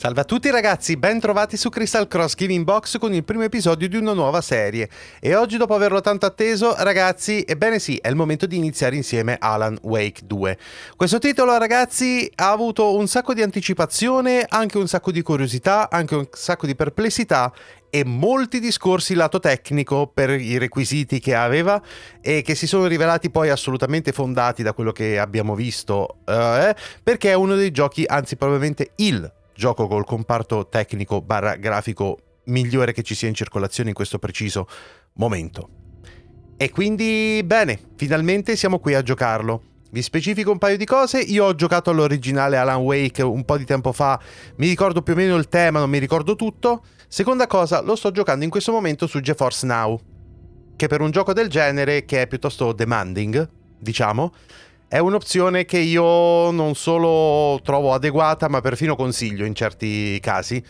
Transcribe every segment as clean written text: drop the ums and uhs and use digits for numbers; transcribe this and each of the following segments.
Salve a tutti ragazzi, ben trovati su Kristal Cross Gaming Box con il primo episodio di una nuova serie. E oggi, dopo averlo tanto atteso, ragazzi, ebbene sì, è il momento di iniziare insieme Alan Wake 2. Questo titolo, ragazzi, ha avuto un sacco di anticipazione, anche un sacco di curiosità, anche un sacco di perplessità e molti discorsi lato tecnico per i requisiti che aveva e che si sono rivelati poi assolutamente fondati da quello che abbiamo visto, perché è uno dei giochi, anzi probabilmente il gioco col comparto tecnico / grafico migliore che ci sia in circolazione in questo preciso momento. E quindi, bene, finalmente siamo qui a giocarlo. Vi specifico un paio di cose. Io ho giocato all'originale Alan Wake un po' di tempo fa, mi ricordo più o meno il tema, non mi ricordo tutto. Seconda cosa, lo sto giocando in questo momento su GeForce Now, che per un gioco del genere, che è piuttosto demanding, diciamo, è un'opzione che io non solo trovo adeguata, ma perfino consiglio in certi casi,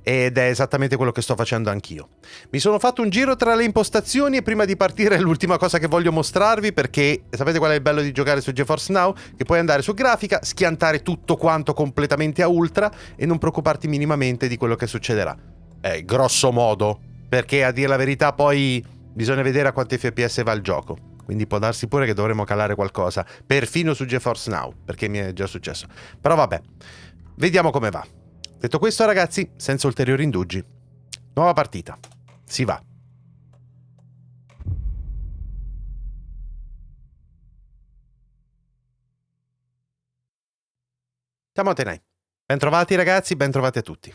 ed è esattamente quello che sto facendo anch'io. Mi sono fatto un giro tra le impostazioni e prima di partire è l'ultima cosa che voglio mostrarvi, perché sapete qual è il bello di giocare su GeForce Now? Che puoi andare su grafica, schiantare tutto quanto completamente a ultra e non preoccuparti minimamente di quello che succederà. Grosso modo, perché a dire la verità poi bisogna vedere a quanti FPS va il gioco. Quindi può darsi pure che dovremo calare qualcosa, perfino su GeForce Now, perché mi è già successo. Però vabbè, vediamo come va. Detto questo, ragazzi, senza ulteriori indugi, nuova partita. Si va. Siamo a Tenai. Bentrovati ragazzi, bentrovati a tutti.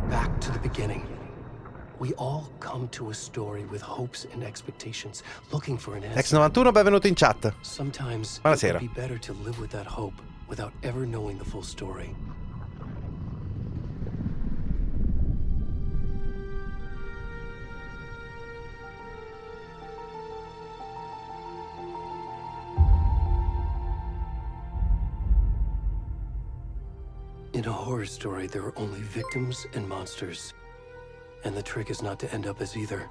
Back to the beginning. We all come to a story with hopes and expectations, looking for an answer. X91, benvenuto in chat. Sometimes Buonasera. it would be better to live with that hope without ever knowing the full story. In a horror story, there are only victims and monsters. And the trick is not to end up as either.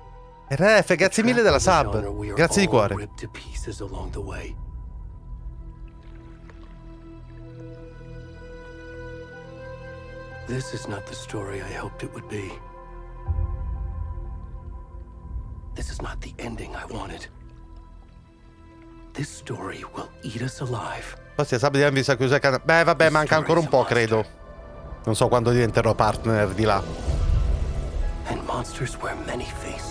Ref, grazie mille della sub. Grazie di cuore. Ripped to pieces along the way. This is not the story I hoped it would be. This is not the ending I wanted. This story will eat us alive. Poi si sa di avvisa chiusa canale. Beh, vabbè, manca ancora un po', credo. Non so quando diventerò partner di là. And monsters wear many faces.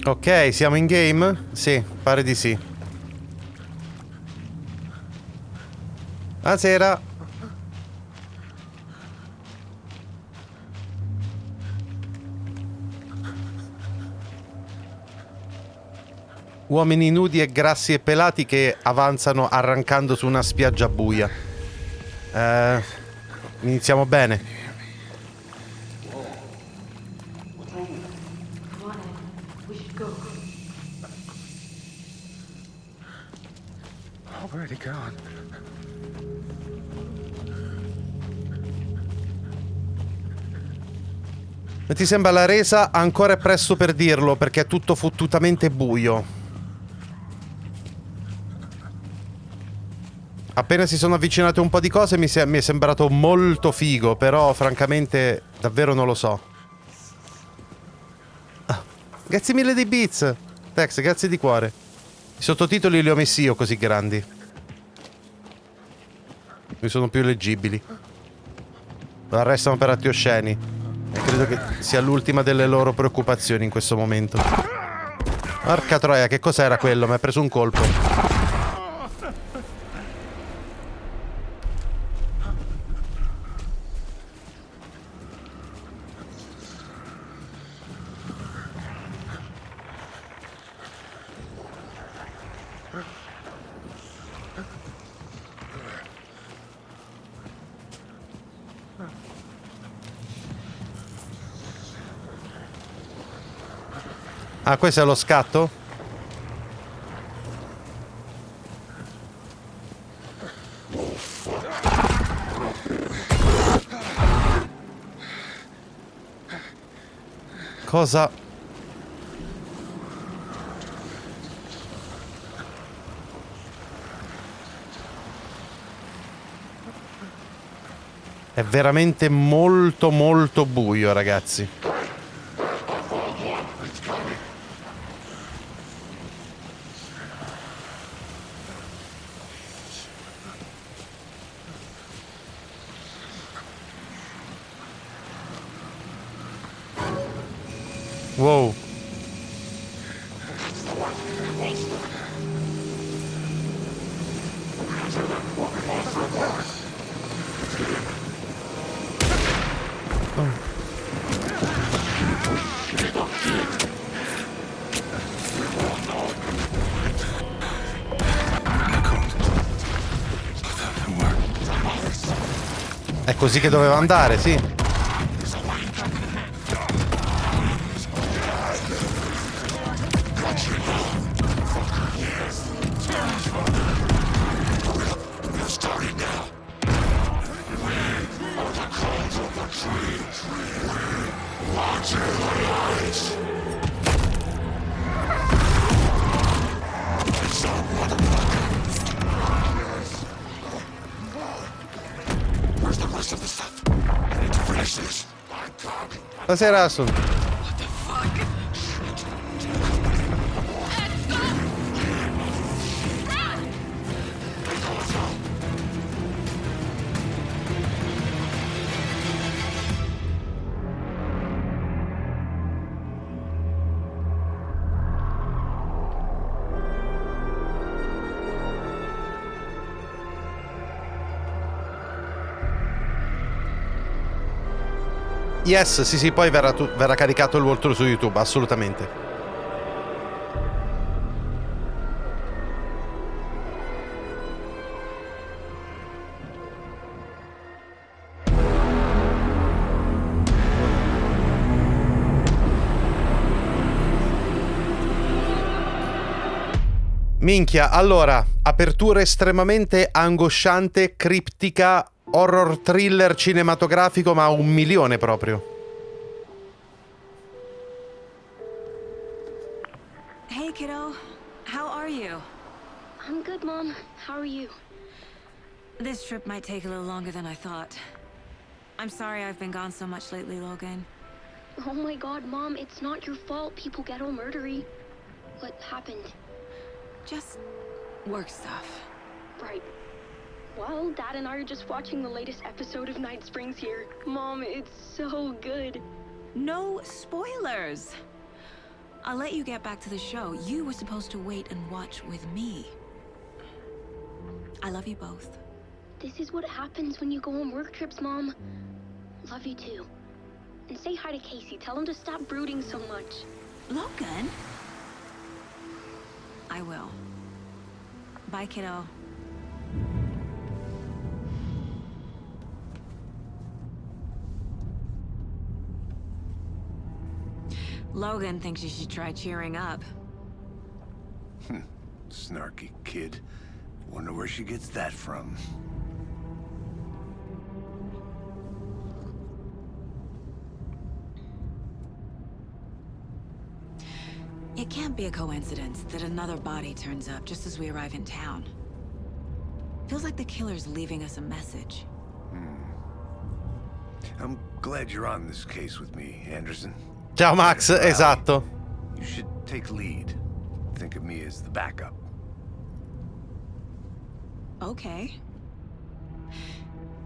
Ok, siamo in game? Sì, pare di sì. Buonasera. Uomini nudi e grassi e pelati che avanzano arrancando su una spiaggia buia. Iniziamo bene. E ti sembra la resa? Ancora è presto per dirlo, perché è tutto fottutamente buio. Appena si sono avvicinate un po' di cose mi è sembrato molto figo, però francamente davvero non lo so. Grazie mille dei bits. Tex, grazie di cuore. I sottotitoli li ho messi io così grandi. Mi sono più leggibili. Lo arrestano per atti osceni. E credo che sia l'ultima delle loro preoccupazioni in questo momento. Porca troia, che cos'era quello? Mi ha preso un colpo. Ah, questo è lo scatto? Cosa? È veramente molto molto buio, ragazzi. Wow. È così che doveva andare, sì. Buonasera, Asun. Yes, sì, poi verrà caricato il walkthrough su YouTube, assolutamente. Minchia, allora, apertura estremamente angosciante, criptica, horror thriller cinematografico, ma 1.000.000 proprio. Hey, kiddo. How are you? I'm good, Mom. How are you? This trip might take a little longer than I thought. I'm sorry I've been gone so much lately, Logan. Oh my god, Mom, it's not your fault people get all murdery. What happened? Just work stuff. Right. Well, Dad and I are just watching the latest episode of Night Springs here. Mom, it's so good. No spoilers! I'll let you get back to the show. You were supposed to wait and watch with me. I love you both. This is what happens when you go on work trips, Mom. Love you too. And say hi to Casey. Tell him to stop brooding so much. Logan? I will. Bye, kiddo. Logan thinks you should try cheering up. Snarky kid. Wonder where she gets that from. It can't be a coincidence that another body turns up just as we arrive in town. Feels like the killer's leaving us a message. I'm glad you're on this case with me, Anderson. Ciao Max, esatto. You should take lead. Think of me as the backup. Okay.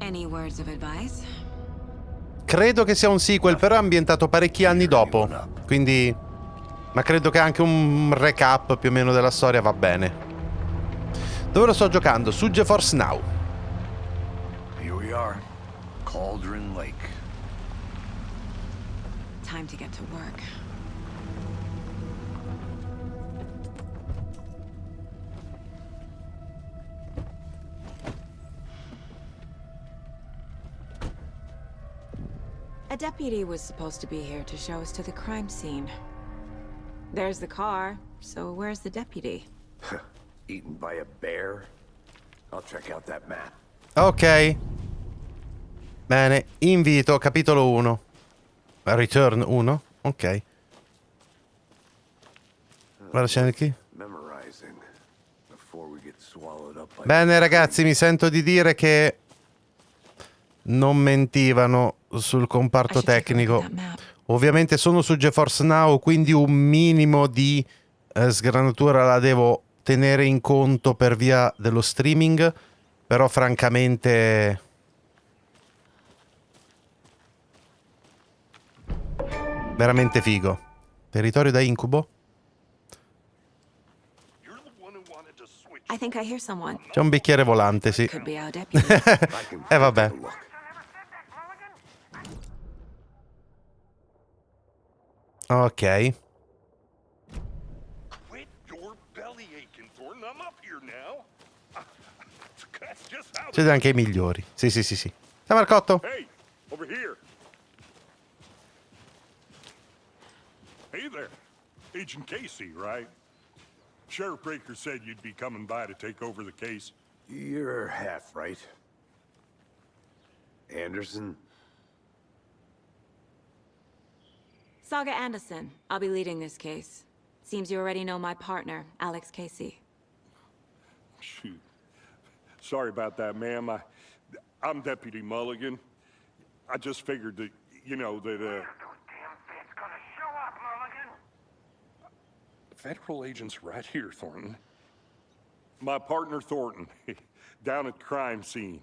Any words of advice? Credo che sia un sequel, però è ambientato parecchi anni dopo. Quindi... ma credo che anche un recap più o meno della storia va bene. Dove lo sto giocando? Su GeForce Now. Here we are. Cauldron Lake. Time to get to work. A deputy was supposed to be here to show us to the crime scene. There's the car, so where's the deputy? Eaten by a bear? I'll check out that map. Ok. Bene, invito, capitolo 1. Return 1? Ok. Guarda, c'è qui. Memorizing before we get swallowed up by Bene ragazzi, mi sento di dire che non mentivano sul comparto tecnico. Ovviamente sono su GeForce Now, quindi un minimo di sgranatura la devo tenere in conto per via dello streaming, però francamente veramente figo. Territorio da incubo? I think I hear someone. C'è un bicchiere volante, sì. Could be our deputy. Vabbè. Ok. Quit your belly aching, Thornton. I'm up here now. That's just how. Siete anche i migliori. Sì, sì, sì, sì. Ciao Marcotto. Hey, over here. Hey there. Agent Casey, right? Sheriff Breaker said you'd be coming by to take over the case. You're half right. Anderson? Saga Anderson. I'll be leading this case. Seems you already know my partner, Alex Casey. Shoot. Sorry about that, ma'am. I'm Deputy Mulligan. I just figured that, you know, that, Federal agents right here, Thornton. My partner, Thornton, down at the crime scene.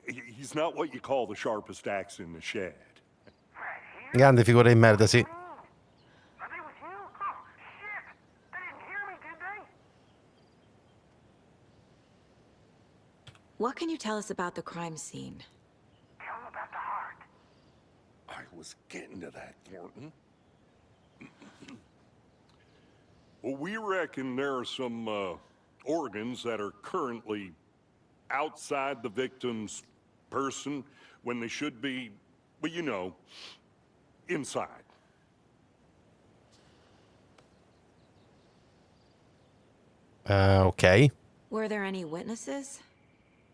He's not what you call the sharpest axe in the shed. Grande figura di merda, sì. What can you tell us about the crime scene? Tell him about the heart. I was getting to that, Thornton. Well, we reckon there are some organs that are currently outside the victim's person when they should be, well, you know, inside. Ok. Were there any witnesses?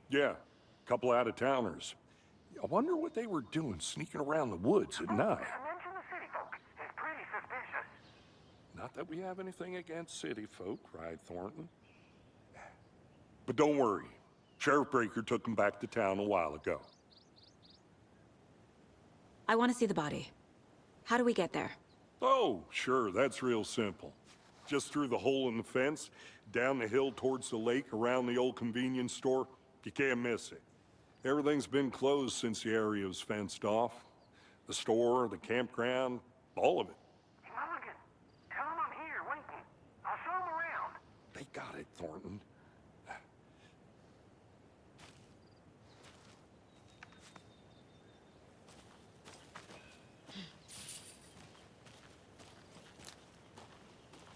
Yeah, a couple out-of-towners. I wonder what they were doing sneaking around the woods at night. Not that we have anything against city folk, right, Thornton? But don't worry. Sheriff Breaker took them back to town a while ago. I want to see the body. How do we get there? Oh, sure, that's real simple. Just through the hole in the fence, down the hill towards the lake, around the old convenience store. You can't miss it. Everything's been closed since the area was fenced off. The store, the campground, all of it. They got it, Thornton.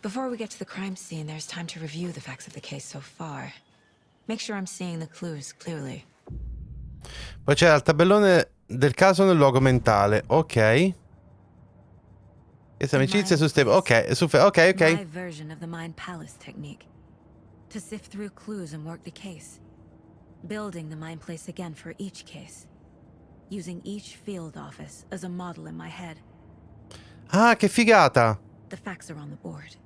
Before we get to the crime scene, there's time to review the facts of the case so far. Make sure I'm seeing the clues clearly. Poi c'è il tabellone del caso nel luogo mentale. Ok. Questa amicizia su step. Ok, ok. My version of the Mind Palace technique. To sift through clues and work the case. Building the Mind Place again for each case. Using each field office as a model in my head. Ah, che figata! The facts are on the board.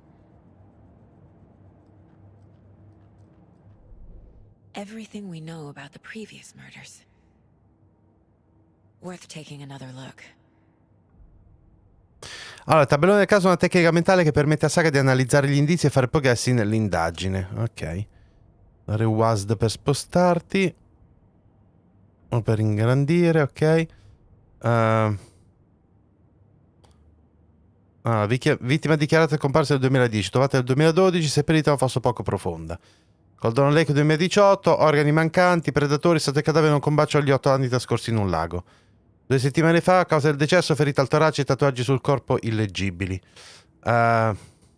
Everything we know about the previous murders. Worth taking another look. Allora, il tabellone del caso è una tecnica mentale che permette a Saga di analizzare gli indizi e fare progressi nell'indagine. Ok. Dare WASD per spostarti. O per ingrandire, ok. Vittima dichiarata comparsa nel 2010, trovata nel 2012, seppellita in un fosso poco profonda. CAULDRON Lake 2018, organi mancanti, predatori, stato il cadavere non combacio agli 8 anni trascorsi in un lago. 2 settimane fa, a causa del decesso, ferita al torace e tatuaggi sul corpo illeggibili. Una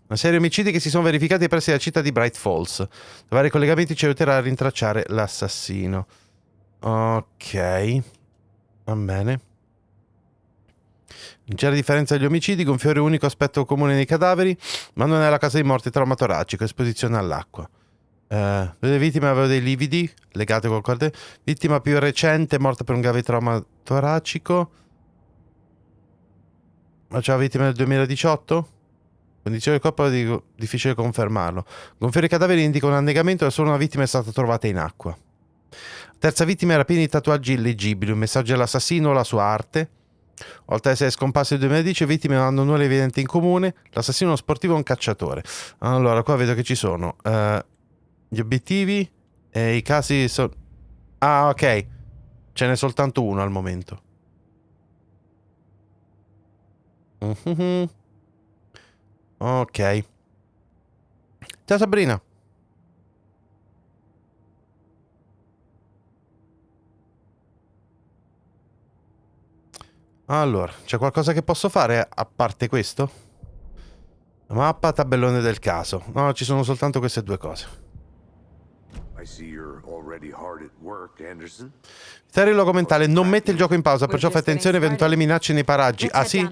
serie di omicidi che si sono verificati pressi la città di Bright Falls. Vari collegamenti ci aiuterà a rintracciare l'assassino. Ok. Va bene. Non c'era differenza dagli omicidi, gonfiore unico aspetto comune nei cadaveri, ma non è la causa dei morti, trauma toracico, esposizione all'acqua. Le vittime avevano dei lividi legati col corte. Vittima più recente morta per un grave trauma toracico. Ma c'è la vittima del 2018? Condizione del corpo difficile confermarlo. Gonfiore i cadaveri indica un annegamento e solo una vittima è stata trovata in acqua. Terza vittima era piena di tatuaggi illeggibili, un messaggio all'assassino o la sua arte. Oltre ad essere scomparso nel 2010, le vittime non hanno nulla evidente in comune. L'assassino è uno sportivo e un cacciatore. Allora, qua vedo che ci sono gli obiettivi e i casi sono... Ah, ok. Ce n'è soltanto uno al momento. Ok. Ciao Sabrina. Allora, c'è qualcosa che posso fare a parte questo? Mappa, tabellone del caso. No, ci sono soltanto queste due cose. Terry il logo mentale non mette il gioco in pausa, perciò fai attenzione a eventuali minacce nei paraggi. Ah sì?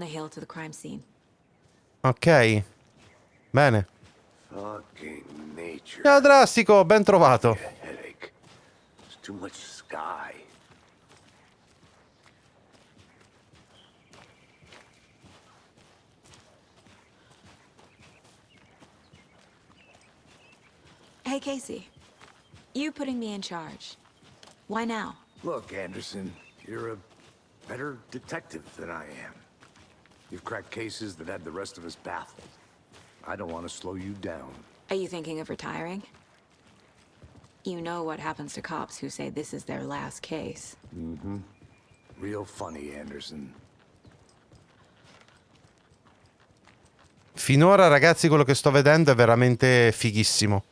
Ok. Bene. Ciao Drastico, ben trovato. Hey, Casey. You putting me in charge. Why now? Look, Anderson, you're a better detective than I am. You've cracked cases that had the rest of us baffled. I don't want to slow you down. Are you thinking of retiring? You know what happens to cops who say this is their last case. Mm-hmm. Real funny, Anderson. Finora, ragazzi, quello che sto vedendo è veramente fighissimo.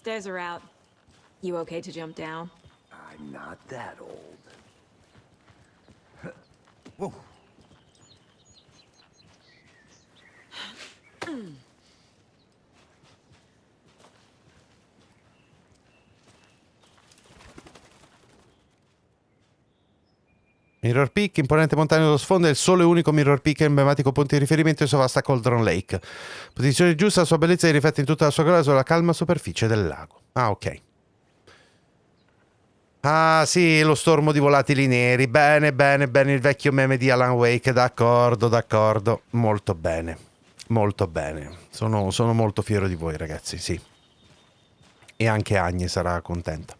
Stairs are out. You okay to jump down? I'm not that old. Whoa. Mirror Peak, imponente montagna dello sfondo, è il solo e unico Mirror Peak emblematico punto di riferimento di sua vasta CAULDRON Lake. Posizione giusta, la sua bellezza si riflette in tutta la sua gloria sulla calma superficie del lago. Ah, ok. Ah, sì, lo stormo di volatili neri. Bene, bene, bene, il vecchio meme di Alan Wake. D'accordo, d'accordo. Molto bene. Molto bene. Sono molto fiero di voi, ragazzi, sì. E anche Agne sarà contenta.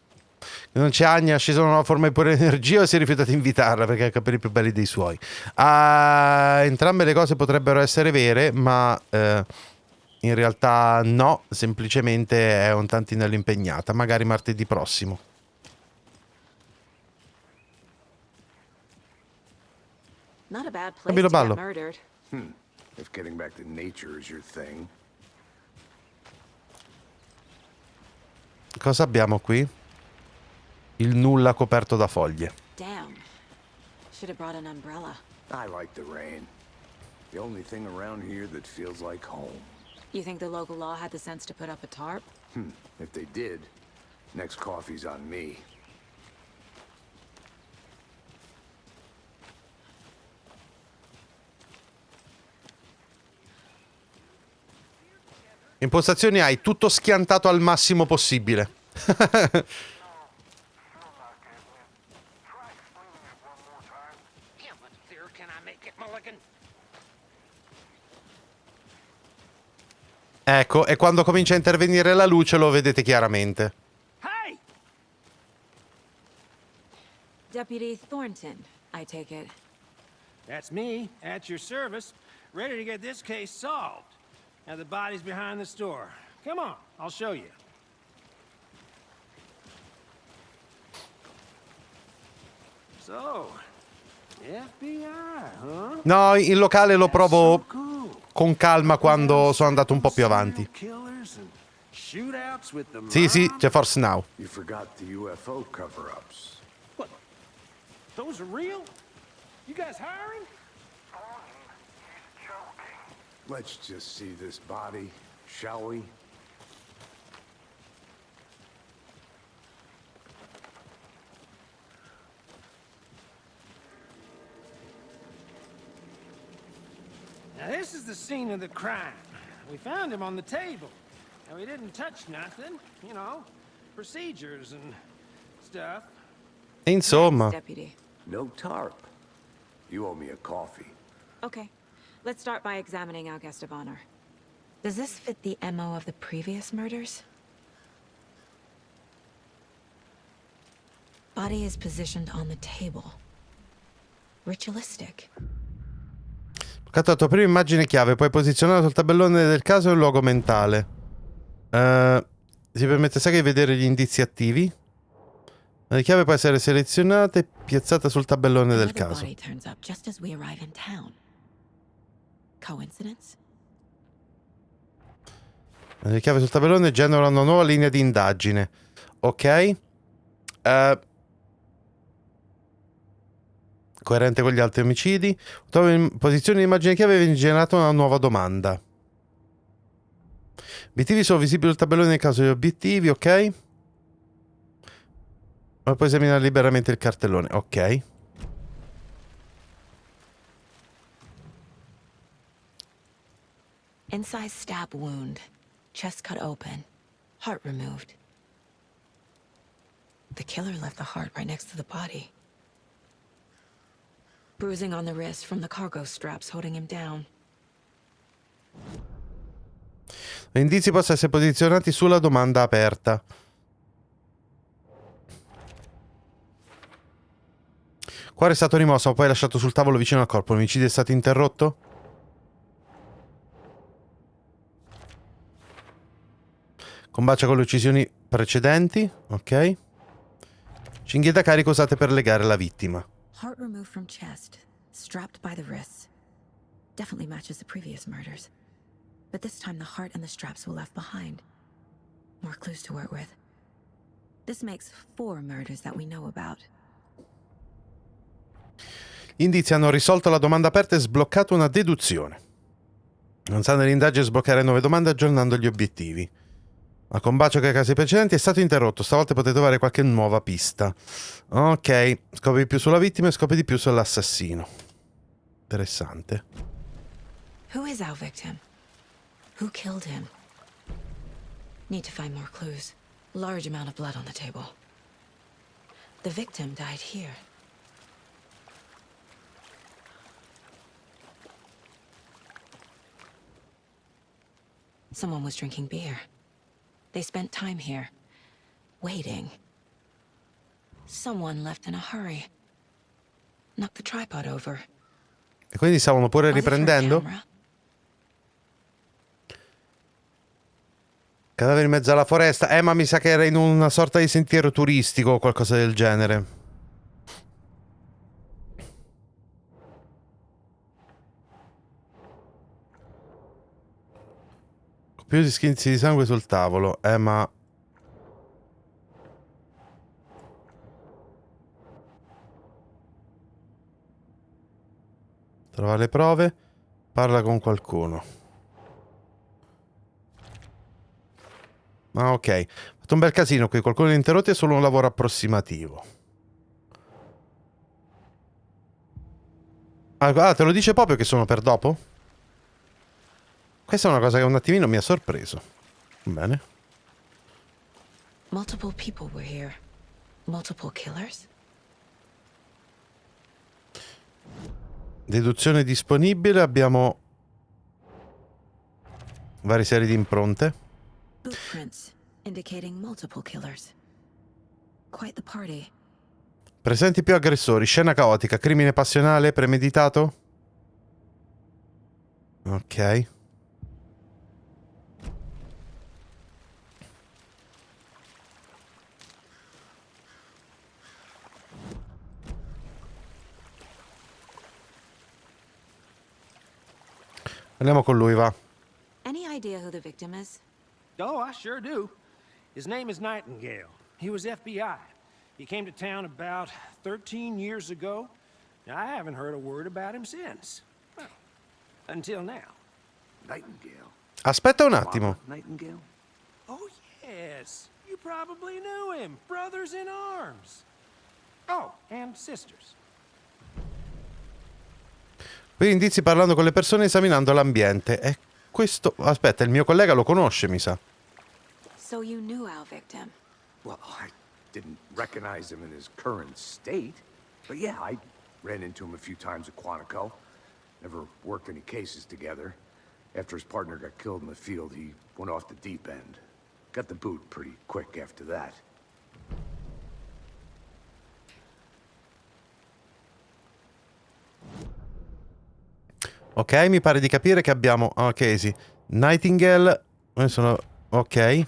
Non c'è Agna, ha sceso una nuova forma di pura energia o si è rifiutato di invitarla perché ha i capelli più belli dei suoi? Entrambe le cose potrebbero essere vere, ma in realtà no, semplicemente è un tantinello impegnata, magari martedì prossimo. Not a bad place to get murdered. If getting back to nature is your thing. Cosa abbiamo qui? Il nulla coperto da foglie. Damn. Should have brought an umbrella. I like the rain. The only thing around here that feels like home. You think the local law had the sense to put up a tarp? If they did, next coffee's on me. Impostazioni hai tutto schiantato al massimo possibile. Ecco, e quando comincia a intervenire la luce lo vedete chiaramente. Hey! Deputy Thornton, I take it. That's me, at your service, ready to get this case solved. Now the body's behind the store. Come on, I'll show you. So, FBI, huh? No, il locale lo provo con calma quando sono andato un po' più avanti. Sì, sì, c'è Force Now. You forgot the UFO cover-ups. What? Those are real? You guys hiring? Let's just see this body, shall we? Now this is the scene of the crime. We found him on the table. And we didn't touch nothing, you know, procedures and stuff. E insomma, Deputy. No tarp. You owe me a coffee. Okay, let's start by examining our guest of honor. Does this fit the MO of the previous murders? Body is positioned on the table. Ritualistic. cattato prima immagine chiave, poi posizionata sul tabellone del caso e il luogo mentale. Si permette, sai, di vedere gli indizi attivi. La chiave può essere selezionata e piazzata sul tabellone del caso. Le chiavi sul tabellone generano una nuova linea di indagine. Ok. Coerente con gli altri omicidi. Trova in posizione di immagine chiave viene generata una nuova domanda. Obiettivi sono visibili sul tabellone nel caso degli obiettivi, ok. Ma puoi esaminare liberamente il cartellone, ok. Inside stab wound. Chest cut open. Heart removed. The killer left the heart right next to the body. Bruising on the wrist from the cargo straps holding him down. Gli indizi possono essere posizionati sulla domanda aperta. Cuore è stato rimosso, ma poi lasciato sul tavolo vicino al corpo. L'omicidio è stato interrotto? Combacia con le uccisioni precedenti. Ok. Cinghie da carico usate per legare la vittima. Heart removed from chest, strapped by the wrists. Definitely matches the previous murders. But this time the heart and the straps were left behind. More clues to work with. This makes 4 murders that we know about. Gli indizi hanno risolto la domanda aperta e sbloccato una deduzione. Non sa nell'indagine sbloccare 9 domande aggiornando gli obiettivi. Ma con bacio che ai casi precedenti è stato interrotto. Stavolta potete trovare qualche nuova pista. Ok, scopri di più sulla vittima e scopri di più sull'assassino. Interessante. Who is our victim? Who killed him? Need to find more clues. Large amount of blood on the table. The victim died here. Someone was drinking beer. They spent time here, waiting. Someone left in a hurry. Knocked the tripod over. E quindi stavano pure riprendendo? Cadavere in mezzo alla foresta. Ma mi sa che era in una sorta di sentiero turistico o qualcosa del genere. Più di schizzi di sangue sul tavolo. Ma... trova le prove. Parla con qualcuno. Ah, ok. Ho fatto un bel casino qui. Qualcuno li ha interrotti, è solo un lavoro approssimativo. Ah, te lo dice proprio che sono per dopo? Questa è una cosa che un attimino mi ha sorpreso. Bene. Multiple people were here. Multiple killers? Deduzione disponibile. Abbiamo varie serie di impronte. Footprints indicating multiple killers. Quite the party. Presenti più aggressori. Scena caotica. Crimine passionale premeditato. Ok. Andiamo con lui, va. Any idea who the victim is? Oh, I sure do. His name is Nightingale. He was FBI. He came to town about 13 years ago. I haven't heard a word about him since. Well, until now. Nightingale? Aspetta un attimo. Nightingale? Oh, yes. You probably knew him. Brothers in arms. Oh, and sisters. Qui indizi parlando con le persone, esaminando l'ambiente. E questo... Aspetta, il mio collega lo conosce, mi sa. So you knew our victim? Well, I didn't recognize him in his current state. But yeah, I ran into him a few times at Quantico. Never worked any cases together. After his partner got killed in the field, he went off the deep end. Got the boot pretty quick after that. Ok, mi pare di capire che abbiamo... Ok, sì. Nightingale... Sono... Ok.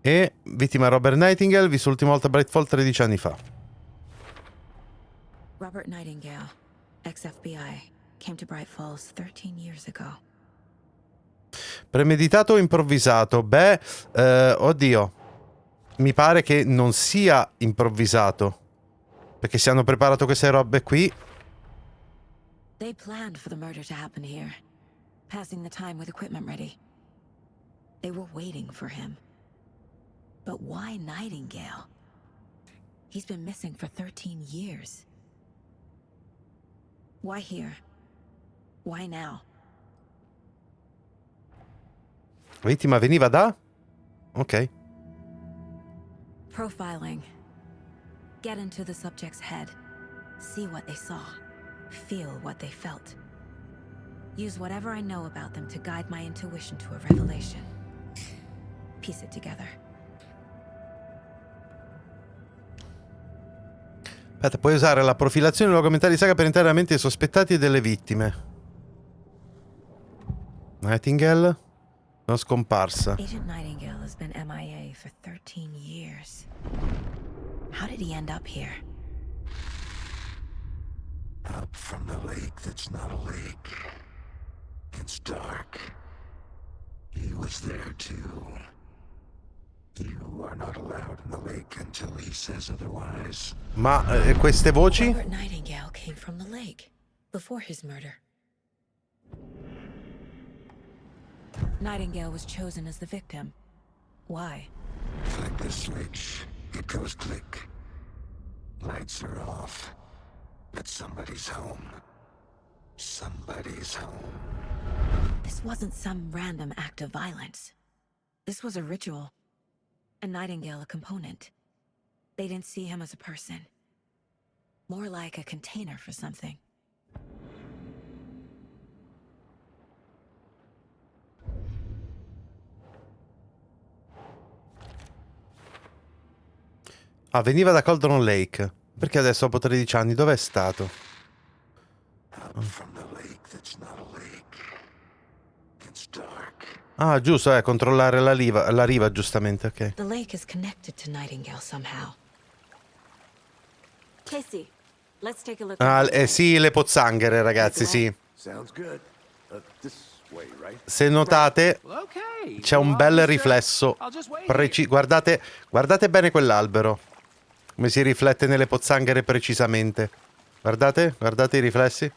E vittima Robert Nightingale, visto l'ultima volta a Brightfall 13 anni fa. Robert Nightingale, ex-FBI, came to Bright Falls 13 years ago. Premeditato o improvvisato? Beh, oddio. Mi pare che non sia improvvisato. Perché si hanno preparato queste robe qui. They planned for the murder to happen here, passing the time with equipment ready. They were waiting for him. But why Nightingale? He's been missing for 13 years. Why here? Why now? Vittima veniva da? Ok. Profiling. Get into the subject's head. See what they saw. Feel what they felt. Use whatever I know about them to guide my intuition to a revelation. Piece it together. Aspetta, puoi usare la profilazione e logomentare di saga per entrare nella mente dei sospettati e delle vittime. Nightingale non scomparsa. Agent Nightingale has been MIA for 13 years. How did he end up here? Up from the lake that's not a lake. It's dark. He was there too. You are not allowed in the lake until he says otherwise. Ma queste voci? Robert Nightingale came from the lake before his murder. Nightingale was chosen as the victim. Why? Flick the switch. It goes click. Lights are off. But somebody's home. Somebody's home. This wasn't some random act of violence. This was a ritual. And Nightingale a component. They didn't see him as a person. More like a container for something. Ah, veniva da Cauldron Lake. Perché adesso dopo 13 anni dov'è stato? Ah, giusto, controllare la riva, giustamente, ok. The lake is connected to Nightingale somehow. Casey, let's take a look. Ah, sì, le pozzanghere, ragazzi, sì. Sounds good. This way, right? Se notate, c'è un bel riflesso. Guardate bene quell'albero. Come si riflette nelle pozzanghere precisamente. Guardate i riflessi.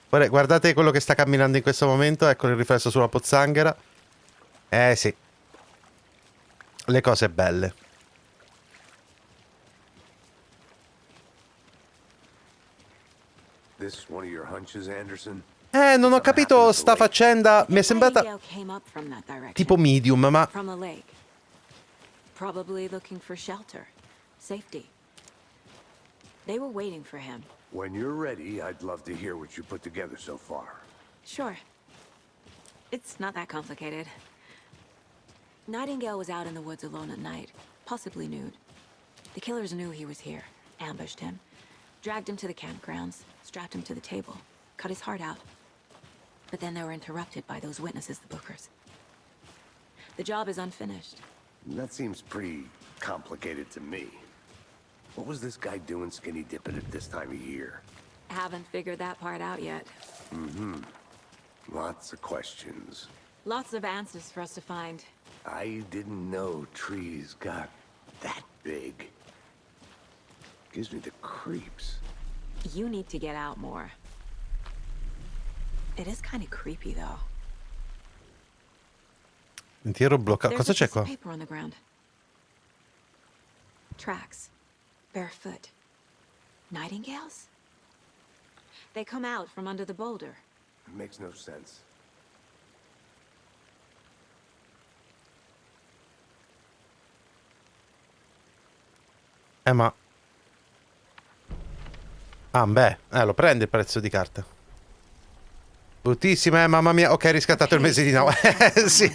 Guardate quello che sta camminando in questo momento. Ecco il riflesso sulla pozzanghera. Sì. Le cose belle. This one of your hunches, Anderson? Non ho capito sta faccenda. Mi è sembrata tipo medium, ma... From the lake. Probably looking for shelter. Safety. They were waiting for him. When you're ready, I'd love to hear what you put together so far. Sure. It's not that complicated. Nightingale was out in the woods alone at night, possibly nude. The killers knew he was here, ambushed him, dragged him to the campgrounds, strapped him to the table, cut his heart out. But then they were interrupted by those witnesses, the Bookers. The job is unfinished. That seems pretty complicated to me. What was this guy doing skinny dipping at this time of year? Haven't figured that part out yet. Lots of questions. Lots of answers for us to find. I didn't know trees got that big. Gives me the creeps. You need to get out more. It is kind of creepy, though. Sentiero bloccato. Cosa c'è qua? Paper on the ground. Tracks. Barefoot. Nightingales? They come out from under the boulder. It makes no sense. Ma... Ah, beh, lo prende il prezzo di carta. Bruttissima, mamma mia. Ok, riscattato il mese di no. Sì.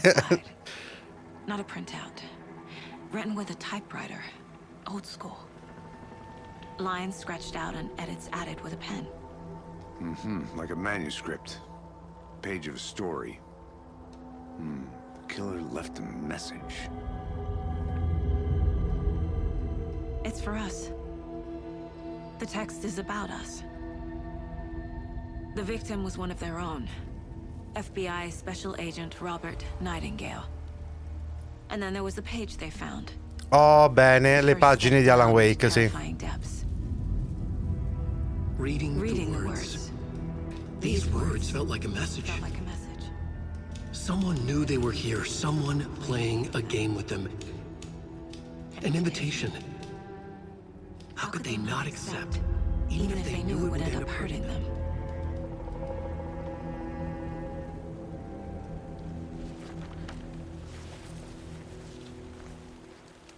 Not a printout. Written with a typewriter. Old school. Lines scratched out and edits added with a pen. Like a manuscript. Page of a story. The killer left a message. It's for us. The text is about us. The victim was one of their own. FBI Special Agent Robert Nightingale. And then there was the page they found. Oh, bene, le pagine di Alan Wake, sì. Reading the words. These words felt like a message. Someone knew they were here. Someone playing a game with them. An invitation. How could they not accept, even if they knew it would end up hurting them?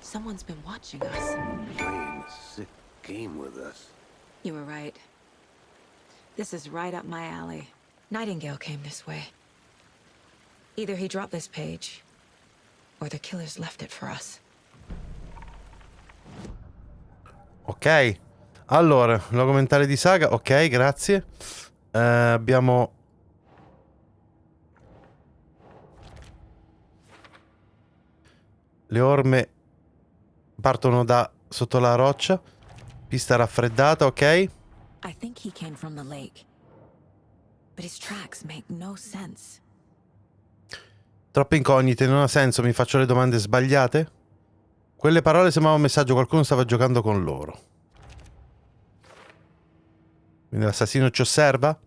Someone's been watching us. Playing a sick game with us. You were right. This is right up my alley. Nightingale came this way. Either he dropped this page, or the killers left it for us. Ok. Allora, l'argomentare di saga. Ok, grazie. Abbiamo... Le orme partono da sotto la roccia. Pista raffreddata, ok. I think he came from the lake. But his tracks make no sense. Troppe incognite, non ha senso, mi faccio le domande sbagliate? Quelle parole sembravano un messaggio, qualcuno stava giocando con loro. Quindi l'assassino ci osserva?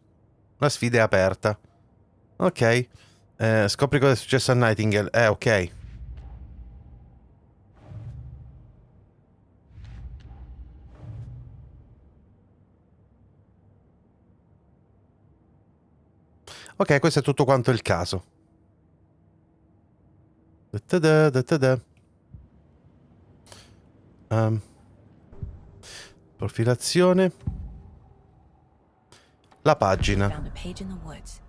La sfida è aperta. Ok. Scopri cosa è successo a Nightingale. Ok. Ok, questo è tutto quanto il caso. Profilazione. La pagina. Found a page in the woods.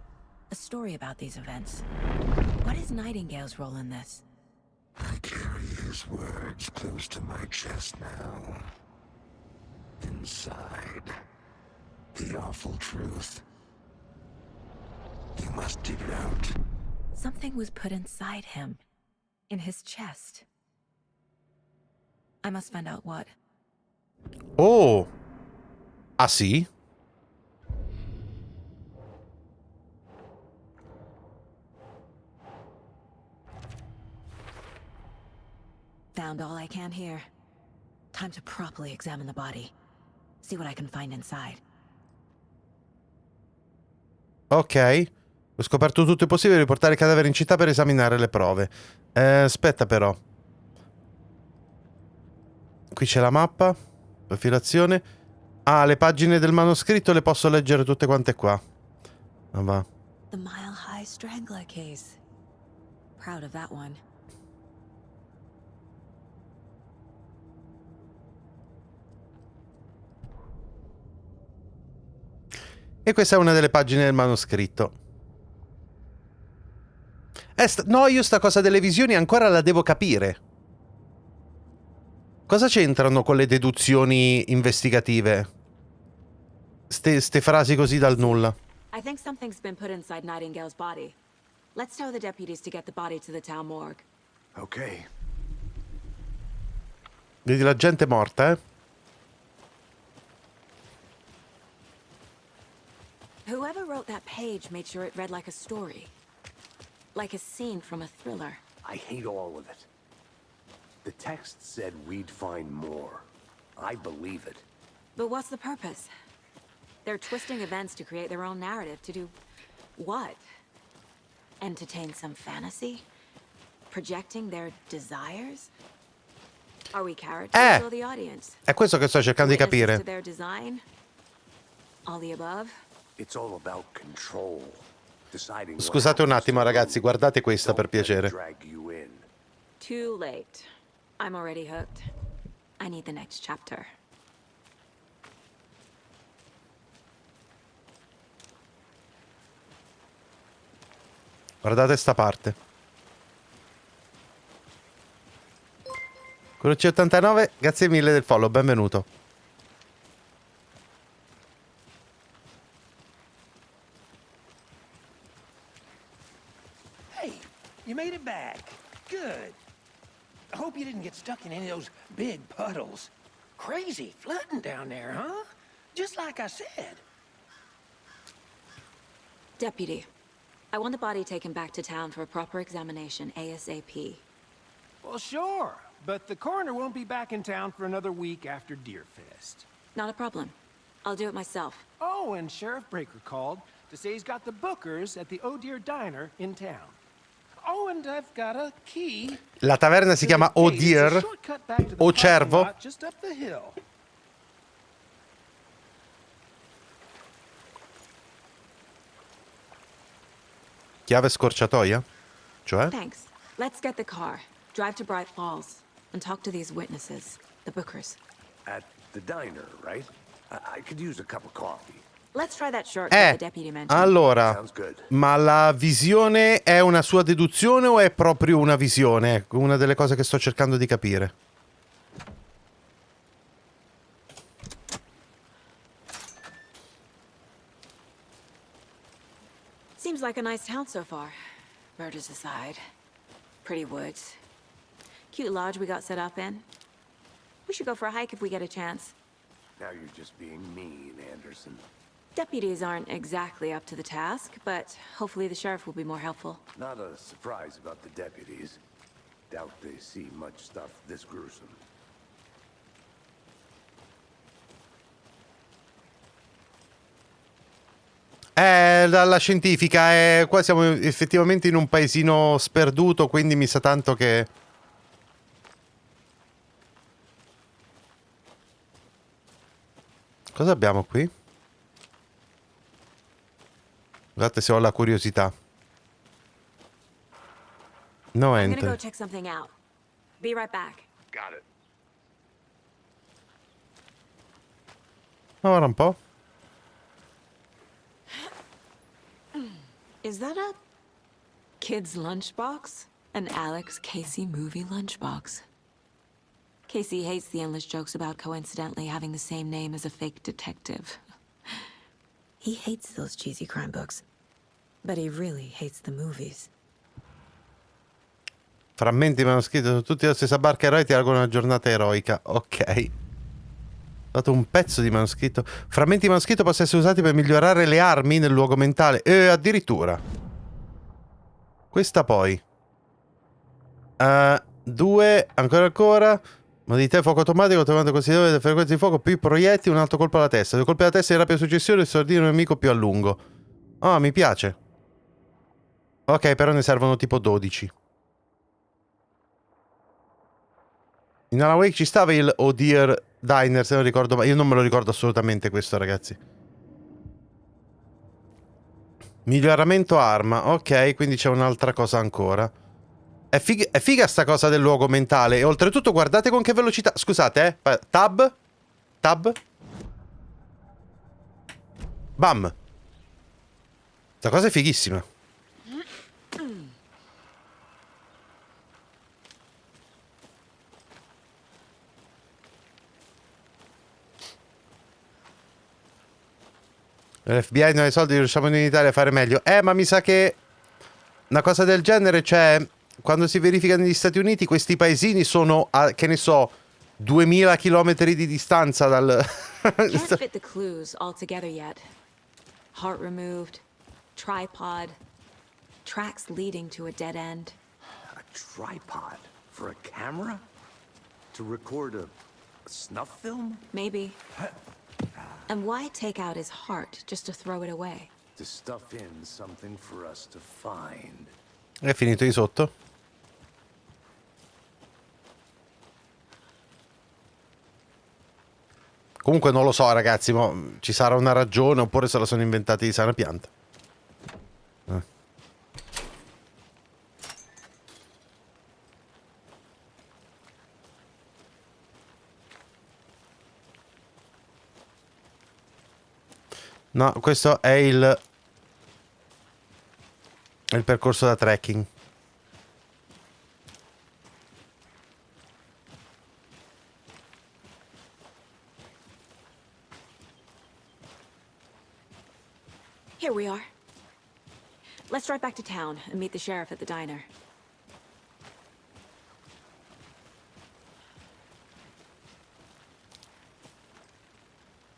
A story about these events. What is Nightingale's role in this? I carry his words close to my chest now. Inside, the awful truth. You must dig it out. Something was put inside him. In his chest. I must find out what. Oh! Ah sì? Found all I can here. Time to properly examine the body. See what I can find inside. Ok. Ho scoperto tutto il possibile, riportare il cadavere in città per esaminare le prove. Aspetta però. Qui c'è la mappa. Profilazione. Ah, le pagine del manoscritto le posso leggere tutte quante qua. Ah, va. The Mile High Strangler case. Proud of that one. E questa è una delle pagine del manoscritto. No, io sta cosa delle visioni ancora la devo capire. Cosa c'entrano con le deduzioni investigative? Ste frasi così dal nulla. I think something's been put inside Nightingale's body. Let's tell the deputies to get the body to the town morgue. Okay. Vedi la gente morta, eh? Whoever wrote that page made sure it read like a story. Like a scene from a thriller. I hate all of it. The text said we'd find more. I believe it. But what's the purpose? They're twisting events to create their own narrative. To do what? Entertain some fantasy? Projecting their desires? Are we characters or the audience? È questo che sto cercando di Witnesses capire. to their design? All the above? It's all about control. Deciding what Scusate un happens attimo, to ragazzi, you. guardate questa per Don't let it piacere. drag you in. Too late. I'm already hooked. I need the next chapter. Guardate sta parte. Croce89, grazie mille del follow, benvenuto. Hey, you made it back. Good. I hope you didn't get stuck in any of those big puddles. Crazy flooding down there, huh? Just like I said. Deputy, I want the body taken back to town for a proper examination ASAP. Well, sure, but the coroner won't be back in town for another week after Deerfest. Not a problem. I'll do it myself. Oh, and Sheriff Breaker called to say he's got the bookers at the Oh Dear Diner in town. Oh, and I've got a key. La taverna si chiama Oh Dear, O Cervo. Just up the hill. Chiave scorciatoia? Cioè? Thanks. Let's get the car, drive to Bright Falls, and talk to these witnesses, the bookers. At the diner, right? I could use a cup of coffee. Let's try that shortcut the deputy mentioned. Allora, Sounds good. ma la visione è una sua deduzione o è proprio una visione? Ecco, una delle cose che sto cercando di capire. Seems like a nice town so far. Murders aside. Pretty woods. Cute lodge we got set up in. We should go for a hike if we get a chance. Now you're just being mean, Anderson. Deputies aren't exactly up to the task, but hopefully the sheriff will be more helpful. Not a surprise about the deputies. Doubt they see much stuff this gruesome. Dalla scientifica, qua siamo effettivamente in un paesino sperduto, quindi mi sa tanto che... Cosa abbiamo qui? Guardate se ho la curiosità. No I'm gonna go enter. check something out. Be right back. Got it. Ora un po'. Is that a kid's lunchbox? An Alex Casey movie lunchbox. Casey hates the endless jokes about coincidentally having the same name as a fake detective. He hates those cheesy crime books, but he really hates the movies. Frammenti manoscritti su tutti la stessa barca, eroi ti auguro una giornata eroica. Ok. Ho dato un pezzo di manoscritto. Frammenti di manoscritto possono essere usati per migliorare le armi nel luogo mentale. Addirittura. Questa poi. 2. Ancora. Modalità di fuoco automatico. Automatico considerevole delle frequenze di fuoco. Più proiettili. Un altro colpo alla testa. 2 colpi alla testa in rapida successione. Sordire un nemico più a lungo. Oh, mi piace. Ok, però ne servono tipo 12. In Alan Wake ci stava il Oh Dear Diner, se non ricordo, ma io non me lo ricordo assolutamente questo, ragazzi. Miglioramento arma, ok, quindi c'è un'altra cosa ancora. È figa sta cosa del luogo mentale. E oltretutto guardate con che velocità. Scusate, tab. Tab. Bam. Sta cosa è fighissima. L'FBI non ha i soldi, riusciamo in Italia a fare meglio. Ma mi sa che una cosa del genere, cioè, quando si verifica negli Stati Uniti, questi paesini sono a, che ne so, 2000 chilometri di distanza dal... Can't fit the clues all together yet. Heart removed, tripod, tracks leading to a dead end. A tripod for a camera? To record a snuff film? Maybe. And why take out his heart just to throw it away? To stuff in something for us to find. È finito di sotto. Comunque non lo so, ragazzi, ci sarà una ragione oppure se la sono inventati di sana pianta. No, questo è il percorso da trekking. Here we are. Let's drive back to town and meet the sheriff at the diner.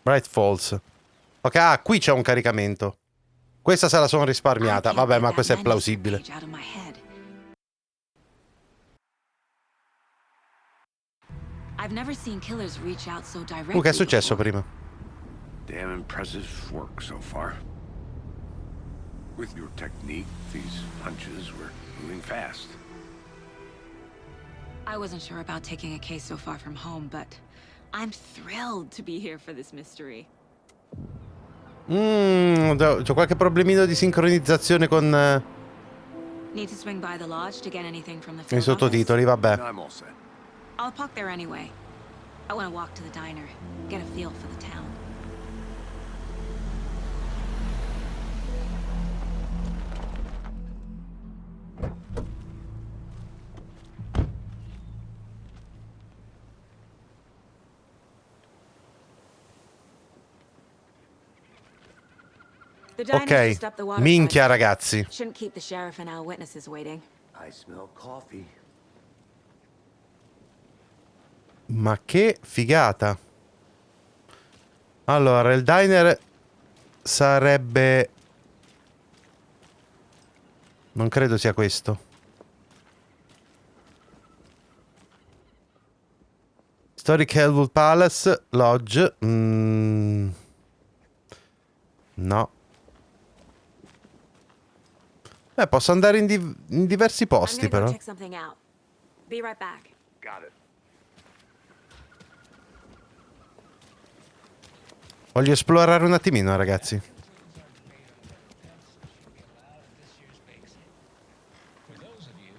Bright Falls. Ok, ah, qui c'è un caricamento. Questa se la sono risparmiata. Vabbè, ma questo è plausibile. Che è successo prima? Damn impressive work so far. With your technique, these punches were moving fast. I wasn't sure about taking a case so far from home, but I'm thrilled to be here for this mystery. C'ho qualche problemino di sincronizzazione con Need to swing by the lodge to get anything from the i field sottotitoli, vabbè. I'm all set. office? I'll park there anyway. I want to walk to the diner, get a feel for the town. Ok, minchia ragazzi. Shouldn't keep the sheriff and our witnesses waiting. I smell coffee. Ma che figata. Allora, il diner sarebbe... Non credo sia questo. Historic Hellwood Palace Lodge. No. Posso andare in diversi posti però. Check something out. Be right back. Got it. Voglio esplorare un attimino, ragazzi. For those of you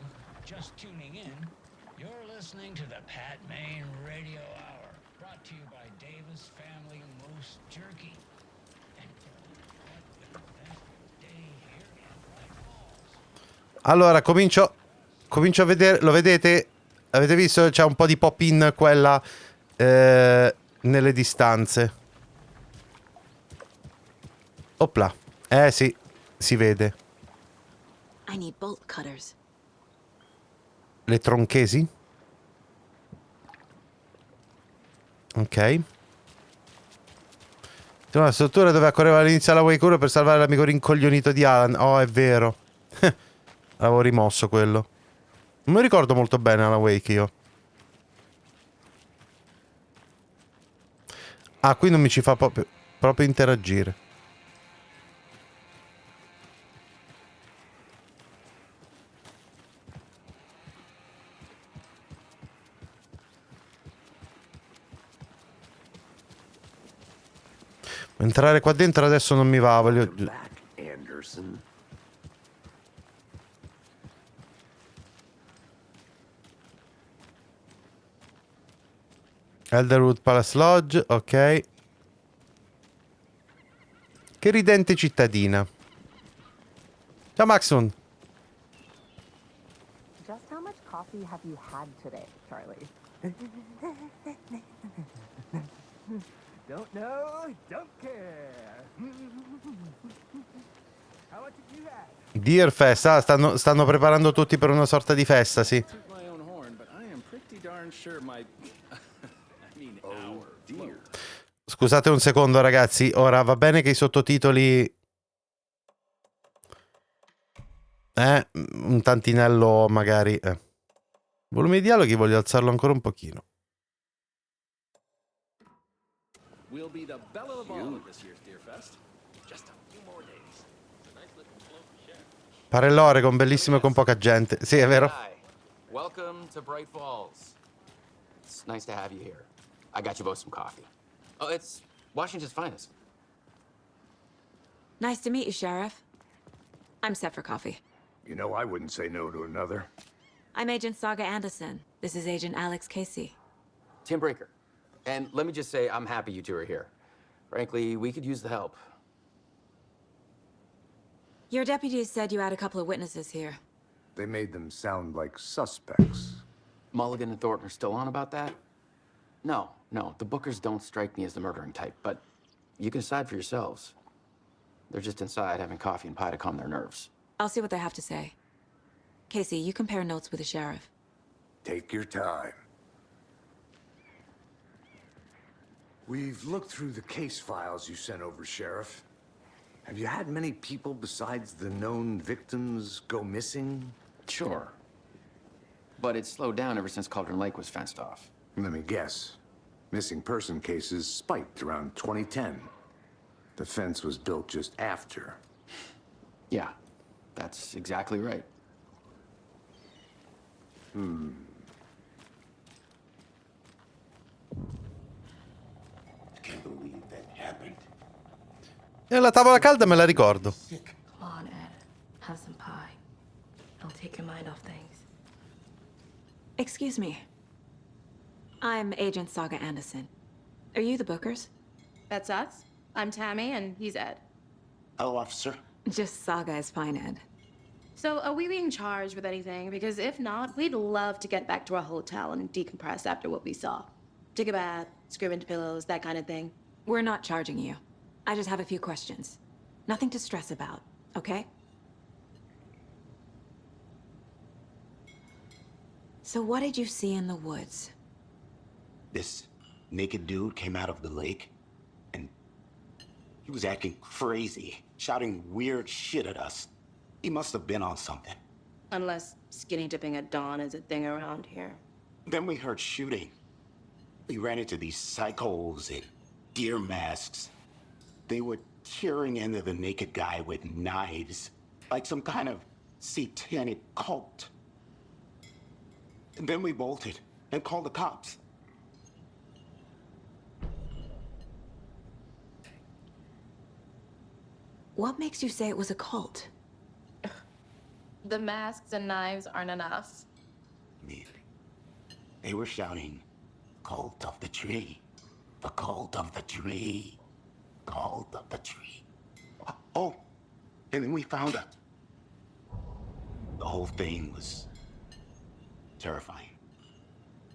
just tuning in, you're listening to the Pat Main Radio Hour, brought to you by Davis Family Moose Jerky. Allora, comincio a vedere, lo vedete? Avete visto? C'è un po' di pop-in quella nelle distanze. Opla. Sì, si vede. I need bolt cutters. Le tronchesi? Ok. C'è una struttura dove accorreva all'inizio la Wake per salvare l'amico rincoglionito di Alan. Oh, è vero. L'avevo rimosso quello. Non mi ricordo molto bene Alan Wake io. Ah, qui non mi ci fa proprio interagire. Entrare qua dentro adesso non mi va, voglio... Anderson. Elderwood Palace Lodge, ok. Che ridente cittadina. Ciao Maxon. Just how much coffee have you had today, Charlie? Don't know, don't care. How much did you have? Deer Fest, ah, stanno preparando tutti per una sorta di festa, sì. Scusate un secondo ragazzi, ora va bene che i sottotitoli... un tantinello magari... Volume di dialoghi voglio alzarlo ancora un pochino. Pare l'Oregon, bellissimo e con poca gente. Sì, è vero. Welcome to Bright Falls. It's nice to have you here. I got you both some coffee. Oh, it's Washington's finest. Nice to meet you, Sheriff. I'm set for coffee. You know, I wouldn't say no to another. I'm Agent Saga Anderson. This is Agent Alex Casey. Tim Breaker. And let me just say, I'm happy you two are here. Frankly, we could use the help. Your deputies said you had a couple of witnesses here. They made them sound like suspects. Mulligan and Thornton are still on about that? No, the Bookers don't strike me as the murdering type, but you can decide for yourselves. They're just inside having coffee and pie to calm their nerves. I'll see what they have to say. Casey, you compare notes with the sheriff. Take your time. We've looked through the case files you sent over, Sheriff. Have you had many people besides the known victims go missing? Sure. But it's slowed down ever since Cauldron Lake was fenced off. Let me guess. Missing person cases spiked around 2010. The fence was built just after. Yeah, that's exactly right. Can't believe that happened. E la tavola calda me la ricordo. Come on, Ed. Have some pie. I'll take your mind off things. Excuse me. I'm Agent Saga Anderson. Are you the Bookers? That's us. I'm Tammy, and he's Ed. Hello, officer. Just Saga is fine, Ed. So, are we being charged with anything? Because if not, we'd love to get back to our hotel and decompress after what we saw. Take a bath, scream into pillows, that kind of thing. We're not charging you. I just have a few questions. Nothing to stress about, okay? So what did you see in the woods? This naked dude came out of the lake, and he was acting crazy, shouting weird shit at us. He must have been on something. Unless skinny dipping at dawn is a thing around here. Then we heard shooting. We ran into these psychos in deer masks. They were tearing into the naked guy with knives, like some kind of satanic cult. And then we bolted and called the cops. What makes you say it was a cult? The masks and knives aren't enough. I mean, they were shouting, "Cult of the tree, the cult of the tree, cult of the tree." Oh, and then we found out. The whole thing was terrifying.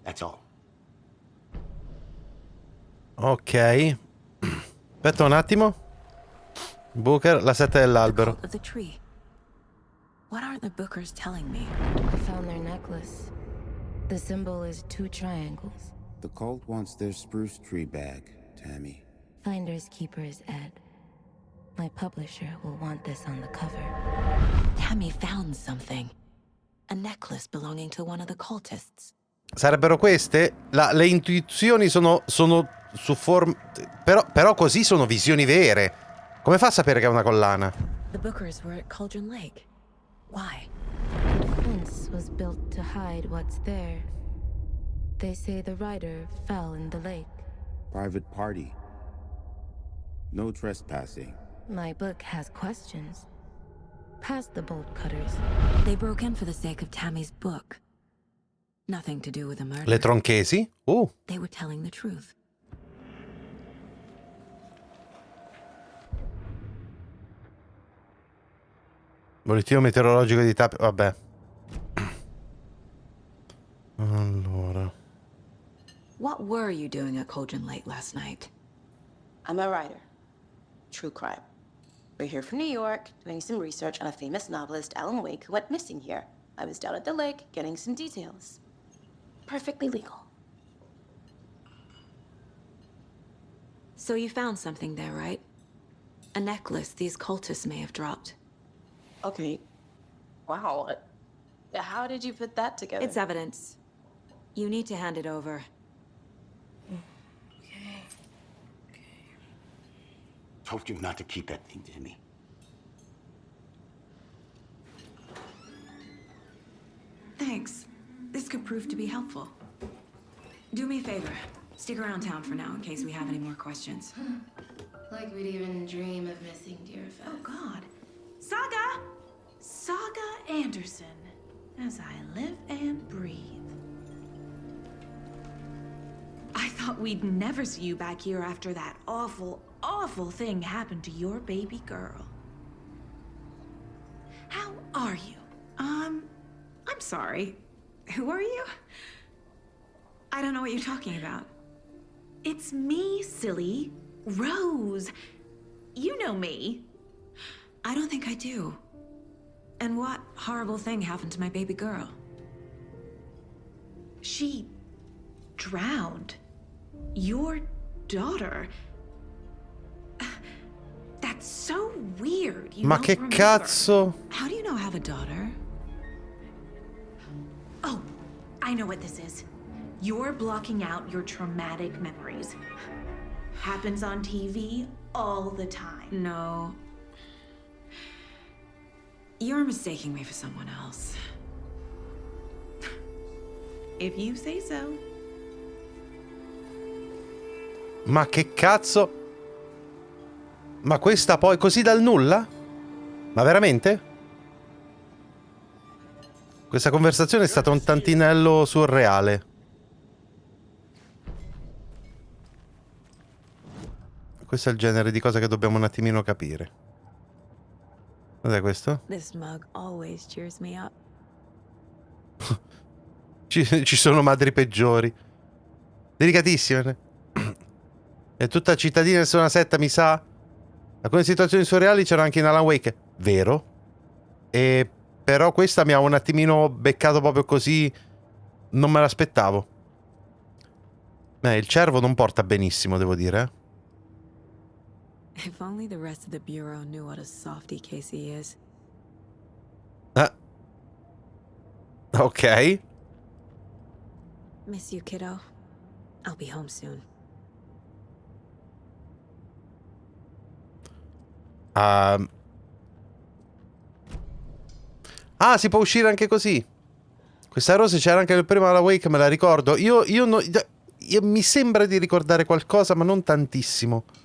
That's all. Ok. Aspetta un attimo. Booker, la setta dell'albero. Cult of the tree. What aren't the Bookers telling me? I found their necklace. The symbol is 2 triangles. The cult wants their spruce tree back, Tammy. Finders keepers, Ed. My publisher will want this on the cover. Tammy found something. A necklace belonging to one of the cultists. Sarebbero queste? Le intuizioni sono su forma... Però così sono visioni vere. Come fa a sapere che è una collana? The Bookers were at Cauldron Lake. Why? The fence was built to hide what's there. They say the rider fell in the lake. Private party. No trespassing. My book has questions. Past the bolt cutters. They broke in for the sake of Tammy's book. Nothing to do with the murder. Le tronchesi? They were telling the truth. Bollettino meteorologico di Tapio. Vabbè. Allora. What were you doing at Cauldron Lake last night? I'm a writer. True crime. We're here from New York, doing some research on a famous novelist, Alan Wake, who went missing here. I was down at the lake, getting some details. Perfectly legal. So you found something there, right? A necklace these cultists may have dropped. Okay. Wow. How did you put that together? It's evidence. You need to hand it over. Okay. Told you not to keep that thing, Timmy. Thanks. This could prove to be helpful. Do me a favor. Stick around town for now in case we have any more questions. Like we'd even dream of missing dear Fez. Oh, God. Saga Anderson. As I live and breathe. I thought we'd never see you back here after that awful, awful thing happened to your baby girl. How are you? I'm sorry. Who are you? I don't know what you're talking about. It's me, silly. Rose. You know me. I don't think I do. And what horrible thing happened to my baby girl? She drowned. Your daughter. That's so weird. You Ma don't che remember. cazzo? How do you know I have a daughter? Oh, I know what this is. You're blocking out your traumatic memories. Happens on TV all the time. No. You're mistaking me for someone else. If you say so. Ma che cazzo? Ma questa poi così dal nulla? Ma veramente? Questa conversazione è stata un tantinello surreale. Questo è il genere di cosa che dobbiamo un attimino capire. Cos'è questo? This mug always cheers me up. Ci sono madri peggiori. Delicatissime. È tutta cittadina e una setta, mi sa. Alcune situazioni surreali c'erano anche in Alan Wake. Vero? E però questa mi ha un attimino beccato proprio così. Non me l'aspettavo. Il cervo non porta benissimo, devo dire. If only the rest of the bureau knew what a softie Casey is. Ok. Miss you, kiddo. I'll be home soon. Si può uscire anche così. Questa Rose c'era anche nel primo Alan Wake, me la ricordo. Io mi sembra di ricordare qualcosa, ma non tantissimo.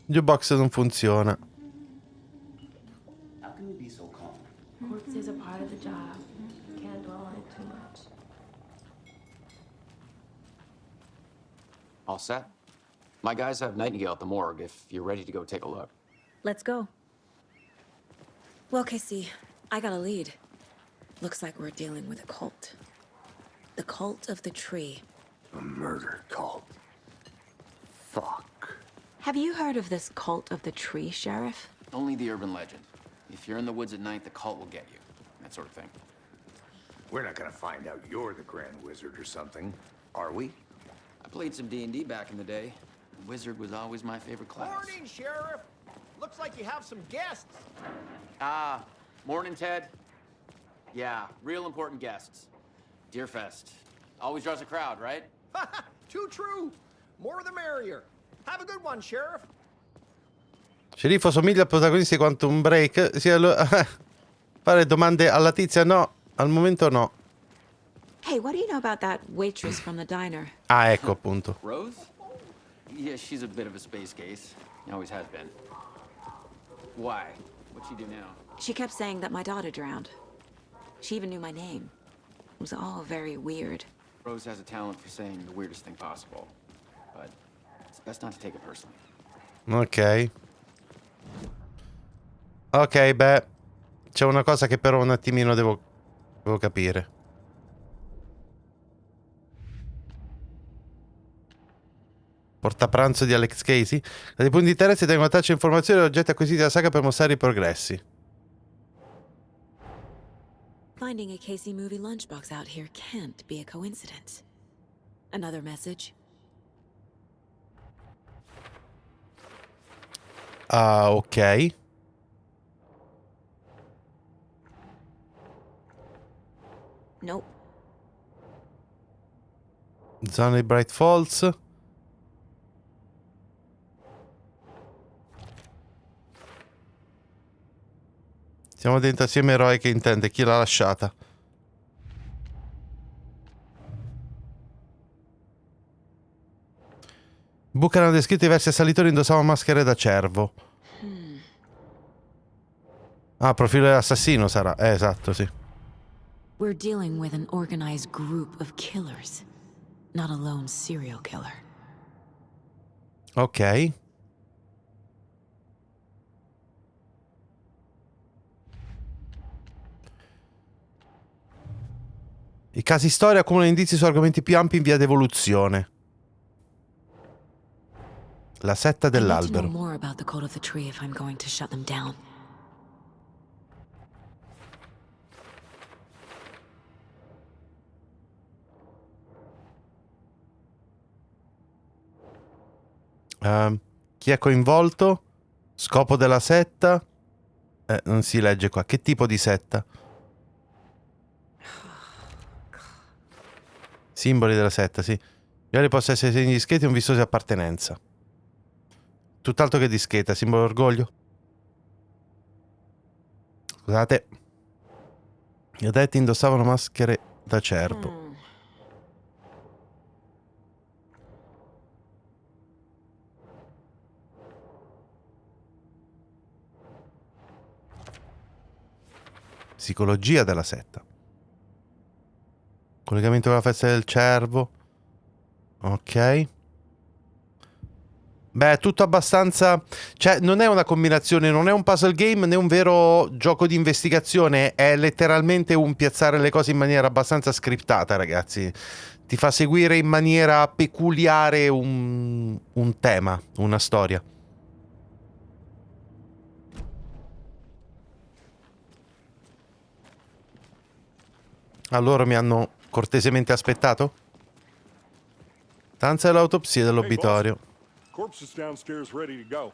Jukebox non funziona. How can you be so calm? Corpse is a part of the job. Can't dwell on it too much. All set? My guys have Nightingale at the morgue if you're ready to go take a look. Let's go. Well, Casey, I got a lead. Looks like we're dealing with a cult. The cult of the tree. A murder cult. Fuck. Have you heard of this cult of the tree, Sheriff? Only the urban legend. If you're in the woods at night, the cult will get you. That sort of thing. We're not gonna find out you're the Grand Wizard or something, are we? I played some D&D back in the day. Wizard was always my favorite class. Morning, Sheriff. Looks like you have some guests. Morning, Ted. Yeah, real important guests. Deerfest. Always draws a crowd, right? Too true. More the merrier. Have a good one, Sheriff. Sceriffo somiglia al protagonista di Quantum Break. Fare domande alla tizia? No, al momento no. Hey, what do you know about that waitress from the diner? Ecco appunto. Rose? Yeah, she's a bit of a space case. Always has been. Why? What'd she do now? She kept saying that my daughter drowned. She even knew my name. It was all very weird. Rose has a talent for saying the weirdest thing possible. But it's best not to take it personally. Ok. Ok, beh. C'è una cosa che però un attimino devo capire. Portapranzo di Alex Casey. Dai punti di interesse tengo a traccia informazioni e oggetti acquisiti dalla saga per mostrare i progressi. Finding a Casey movie lunchbox out here can't be a coincidence. Another message? Ok. Nope. Zona di Bright Falls. Siamo dentro assieme eroe che intende. Chi l'ha lasciata? Book hanno descritto diversi assalitori indossavano maschere da cervo. Ah, profilo dell'assassino sarà. Esatto, sì. We're dealing with an organized group of killers, not a lone serial killer. Ok. I casi storia accumulano indizi su argomenti più ampi in via d'evoluzione. La setta I need to know dell'albero. more about the code of the tree if I'm going to shut them down. Chi è coinvolto? Scopo della setta? Non si legge qua. Che tipo di setta? Simboli della setta, sì. Magari possono essere segni discreti o un vistoso di appartenenza. Tutt'altro che discreta, simbolo d'orgoglio. Scusate. Gli addetti indossavano maschere da cervo. Psicologia della setta. Collegamento con la festa del cervo. Ok. Beh, tutto abbastanza... Cioè, non è una combinazione, non è un puzzle game né un vero gioco di investigazione. È letteralmente un piazzare le cose in maniera abbastanza scriptata, ragazzi. Ti fa seguire in maniera peculiare un tema, una storia. Allora mi hanno cortesemente aspettato? Stanza dell'autopsia dell'obitorio. Corpse is downstairs ready to go.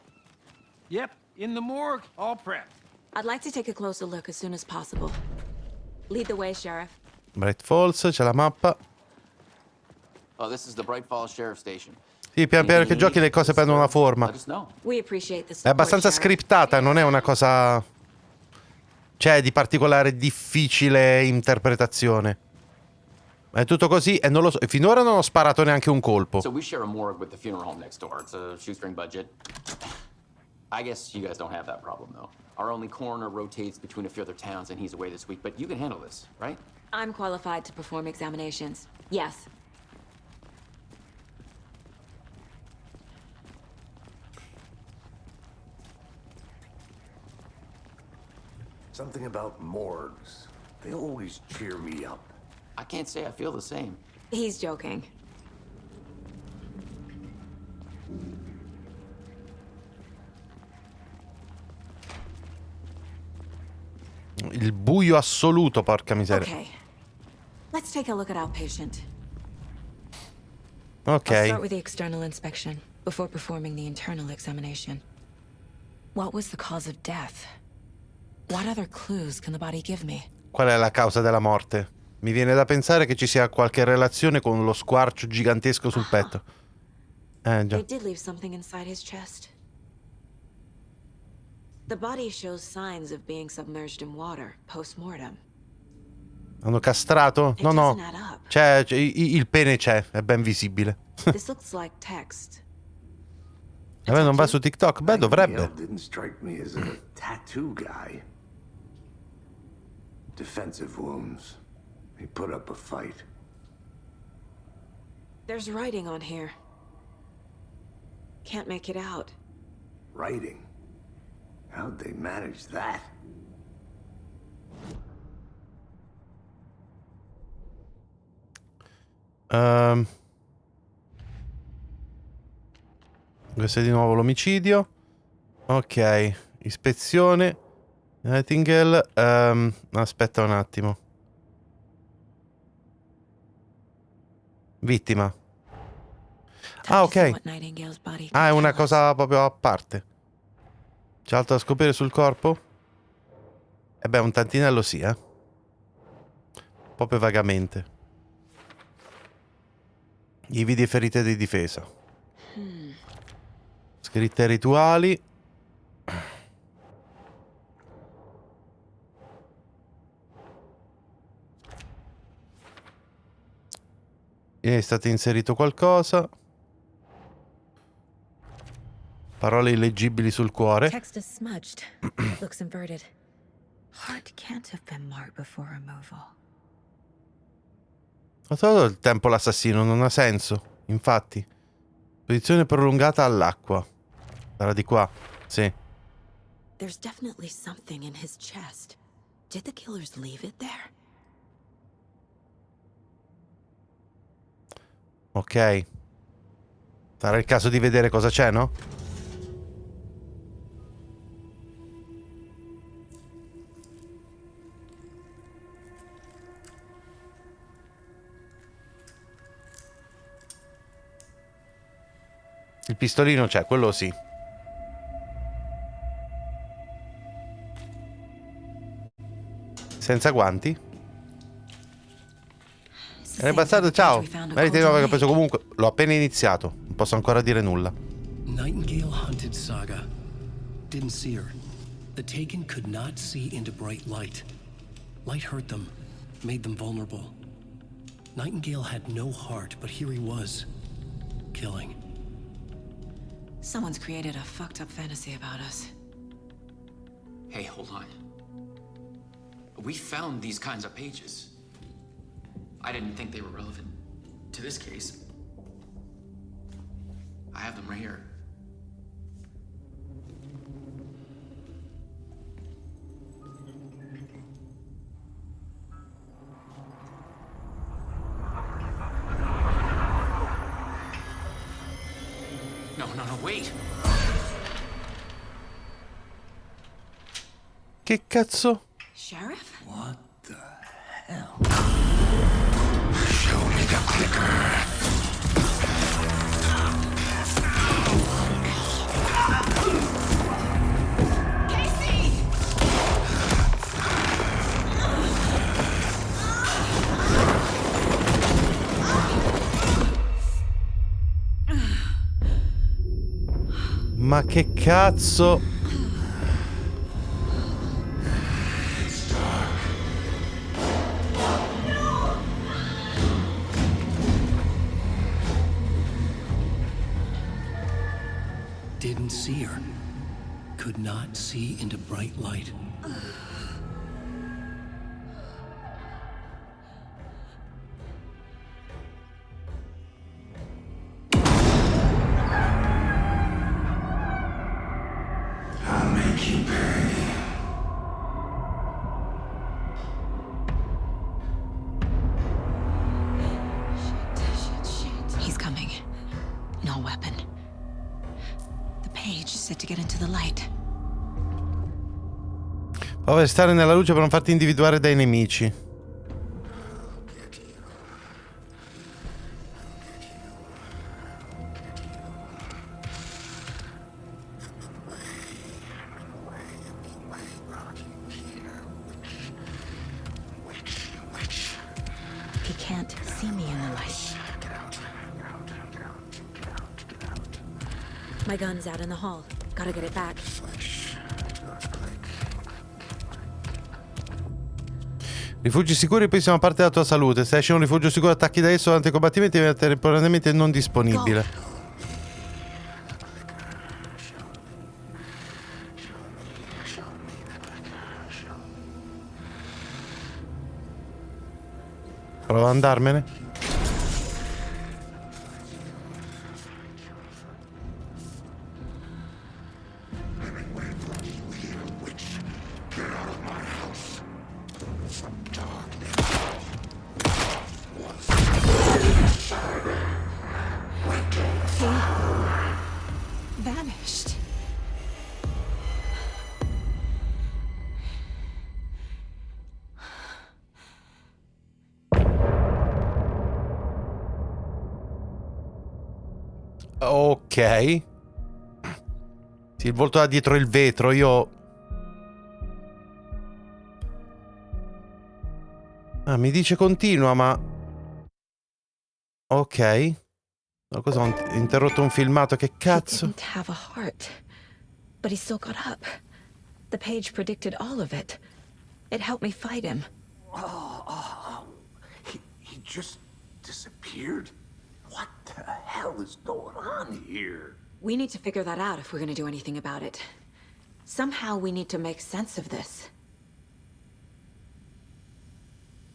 Yep, in the morgue, all prepped. I'd like to take a closer look as soon as possible. Lead the way, Sheriff. Bright Falls, c'è la mappa. Oh, this is the Bright Falls Sheriff Station. Sì, pian piano che giochi le cose prendono una forma. We appreciate the È support, abbastanza Sheriff. scriptata, non è una cosa... Cioè, di particolare difficile interpretazione. È tutto così e non lo so. E finora non ho sparato neanche un colpo. So we share a morgue with the funeral home next door. It's a shoestring budget. I guess you guys don't have that problem, though. Our only coroner rotates between a few other towns, and he's away this week. But you can handle this, right? I'm qualified to perform examinations. Yes. Something about morgues. They always cheer me up. I can't say I feel the same. He's joking. Il buio assoluto, porca miseria. Okay. Let's take a look at outpatient. Ok. I'll start with the external inspection before performing the internal examination. What was the cause of death? What other clues can the body give me? Qual è la causa della morte? Mi viene da pensare che ci sia qualche relazione con lo squarcio gigantesco sul petto. Già. They did leave something inside his chest. The body shows signs of being submerged in water post-mortem. Hanno castrato? No, no. doesn't add up. C'è, il pene c'è, è ben visibile. This looks like text. Vabbè, non va su TikTok? Beh, dovrebbe. Didn't strike me as a tattoo guy. Defensive wounds. He put up a fight. There's writing on here. Can't make it out. Writing? How'd they manage that? Questo è di nuovo l'omicidio. Ok, ispezione. Nightingale. Aspetta un attimo. Vittima. Ah, ok. Ah, è una cosa proprio a parte. C'è altro da scoprire sul corpo? E beh, un tantinello sì, proprio vagamente. Lividi e ferite di difesa. Scritte rituali. È stato inserito qualcosa. Parole illeggibili sul cuore. Text is smudged. Looks inverted. Heart can't have been marked before removal. Ho trovato il tempo l'assassino, non ha senso. Infatti. Posizione prolungata all'acqua. Sarà di qua. Sì. There's definitely something in his chest. Did the killers leave it there? Ok. Sarà il caso di vedere cosa c'è, no? Il pistolino c'è, quello sì. Senza guanti? È bastardo, ciao. Meriti di nuovo che ho preso comunque. L'ho appena iniziato. Non posso ancora dire nulla. Nightingale hunted Saga. Didn't see her. The Taken could not see into bright light. Light hurt them, made them vulnerable. Nightingale had no heart, but here he was, killing. Someone's created a fucked up fantasy about us. Hey, hold on. We found these kinds of pages. I didn't think they were relevant to this case. I have them right here. No, wait. Che cazzo? Sheriff? What the hell? Show me the clicker. Ma che cazzo? Didn't see her. Could not see into bright light. I'll make you pay. He's coming. No weapon. The page said to get into the light. Prova a stare nella luce per non farti individuare dai nemici. He can't see me in the light. My gun's out in the hall. Gotta get it back. Rifugi sicuri, poi siamo parte della tua salute. Se esci in un rifugio sicuro, attacchi da esso durante i combattimenti, viene temporaneamente non disponibile. Prova ad andarmene. Vanished. Ok. Sì, il volto da dietro il vetro, io... Ah, mi dice continua, ma... Ok. No, cosa, ho interrotto un filmato, che cazzo? He didn't have a heart, but he still got up. The page predicted all of it. It helped me fight him. He just disappeared? the hell is going on here? We need to figure that out if we're gonna do anything about it. Somehow we need to make sense of this.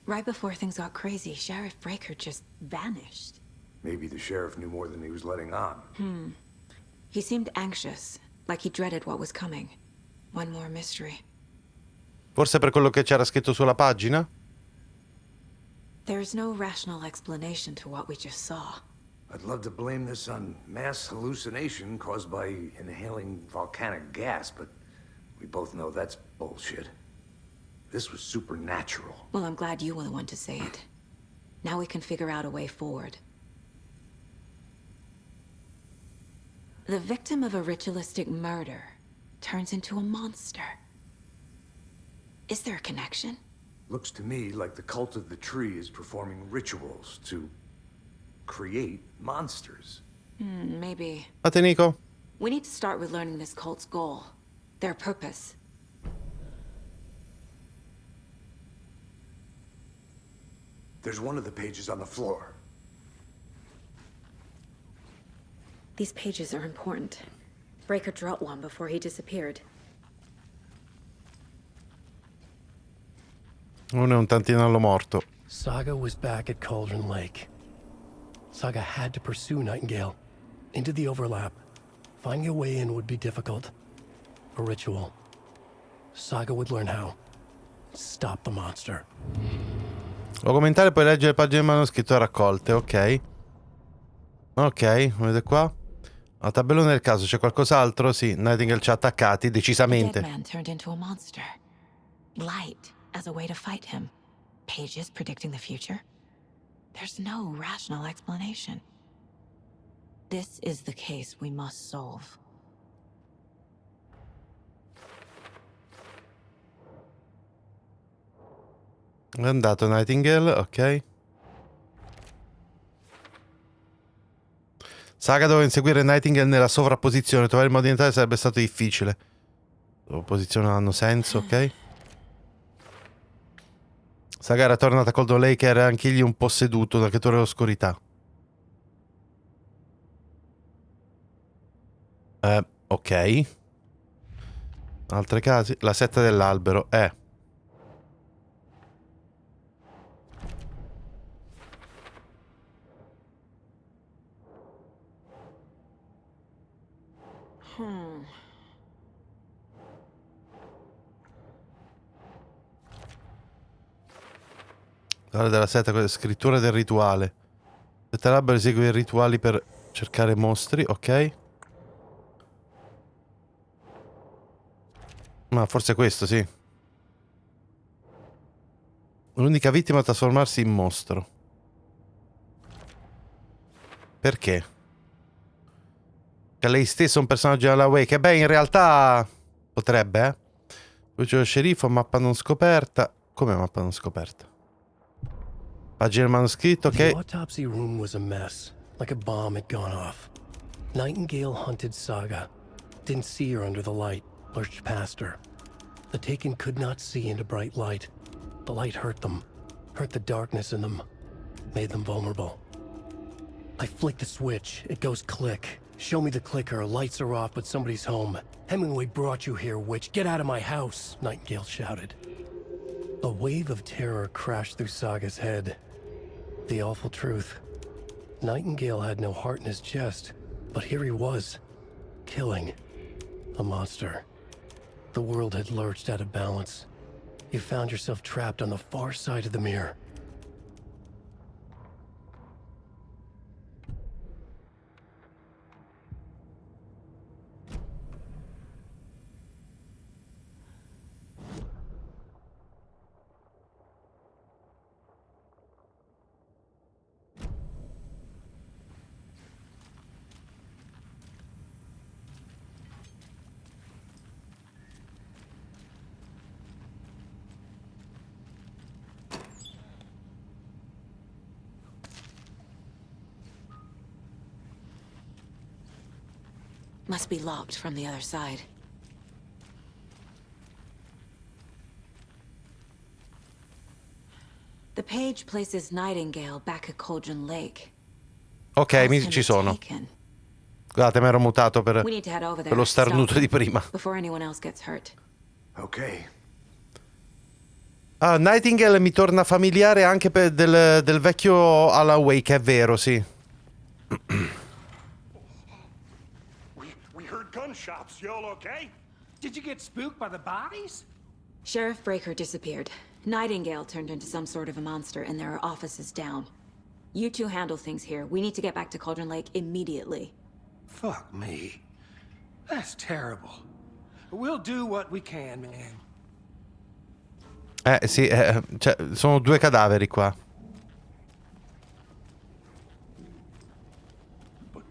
Right before things got crazy, Sheriff Breaker just vanished. Maybe the sheriff knew more than he was letting on. He seemed anxious, like he dreaded what was coming. One more mystery. Forse per quello che c'era scritto sulla pagina? There's no rational explanation to what we just saw. I'd love to blame this on mass hallucination caused by inhaling volcanic gas, but we both know that's bullshit. This was supernatural. Well, I'm glad you were the one to say it. Now we can figure out a way forward. The victim of a ritualistic murder turns into a monster. Is there a connection? Looks to me like the cult of the tree is performing rituals to create monsters. Maybe. Fate, Nico. We need to start with learning this cult's goal. Their purpose. There's one of the pages on the floor. These pages are important. Breaker dropped one before he disappeared. Uno è un tantinello morto. Saga was back at Cauldron Lake. Saga had to pursue Nightingale. Into the overlap. Finding a way in would be difficult. A ritual. Saga would learn how. Stop the monster. Lo commentare e poi leggere le pagine del manoscritto raccolte, ok. Ok, vedete qua. Al tabellone del caso c'è qualcos'altro? Sì, Nightingale ci ha attaccati, decisamente. The dead man turned into a monster. Light as a way to fight him. Pages predicting the future. There's no rational explanation. This is the case we must solve. È andato Nightingale, ok. Saga doveva inseguire Nightingale nella sovrapposizione. Trovare il modo di entrare sarebbe stato difficile. Posizioni non hanno senso, ok. Saga era tornata a Cold Lake, era anch'egli un posseduto da creatura dell'oscurità. Ok. Altri casi? La setta dell'albero, della setta, scrittura del rituale. Setta dell'albero esegue i rituali per cercare mostri, ok. Ma forse questo, sì. L'unica vittima a trasformarsi in mostro. Perché? Che lei stessa è un personaggio della Way. Che beh, in realtà potrebbe, Poi c'è lo sceriffo, mappa non scoperta. Come mappa non scoperta? Pagina del manoscritto, ok. The autopsy room was a mess, like a bomb had gone off. Nightingale hunted Saga. Didn't see her under the light, lurched past her. The Taken could not see into bright light. The light hurt them, hurt the darkness in them, made them vulnerable. I flick the switch, it goes click. Show me the clicker, lights are off, but somebody's home. Hemingway brought you here, witch. Get out of my house, Nightingale shouted. A wave of terror crashed through Saga's head. The awful truth. Nightingale had no heart in his chest, but here he was, killing a monster. The world had lurched out of balance. You found yourself trapped on the far side of the mirror. Must be locked from the other side. The page places Nightingale back at Cauldron Lake. Ok, ci sono. Scusate, mi ero mutato per lo starnuto di prima. Ok. Ah, Nightingale mi torna familiare anche del vecchio Alan Wake, è vero, sì. We heard gunshots. You all okay? Did you get spooked by the bodies? Sheriff Breaker disappeared. Nightingale turned into some sort of a monster, and there are offices down. You two handle things here. We need to get back to Cauldron Lake immediately. Fuck me. That's terrible. We'll do what we can, man. Sì, cioè, sono 2 cadaveri qua. But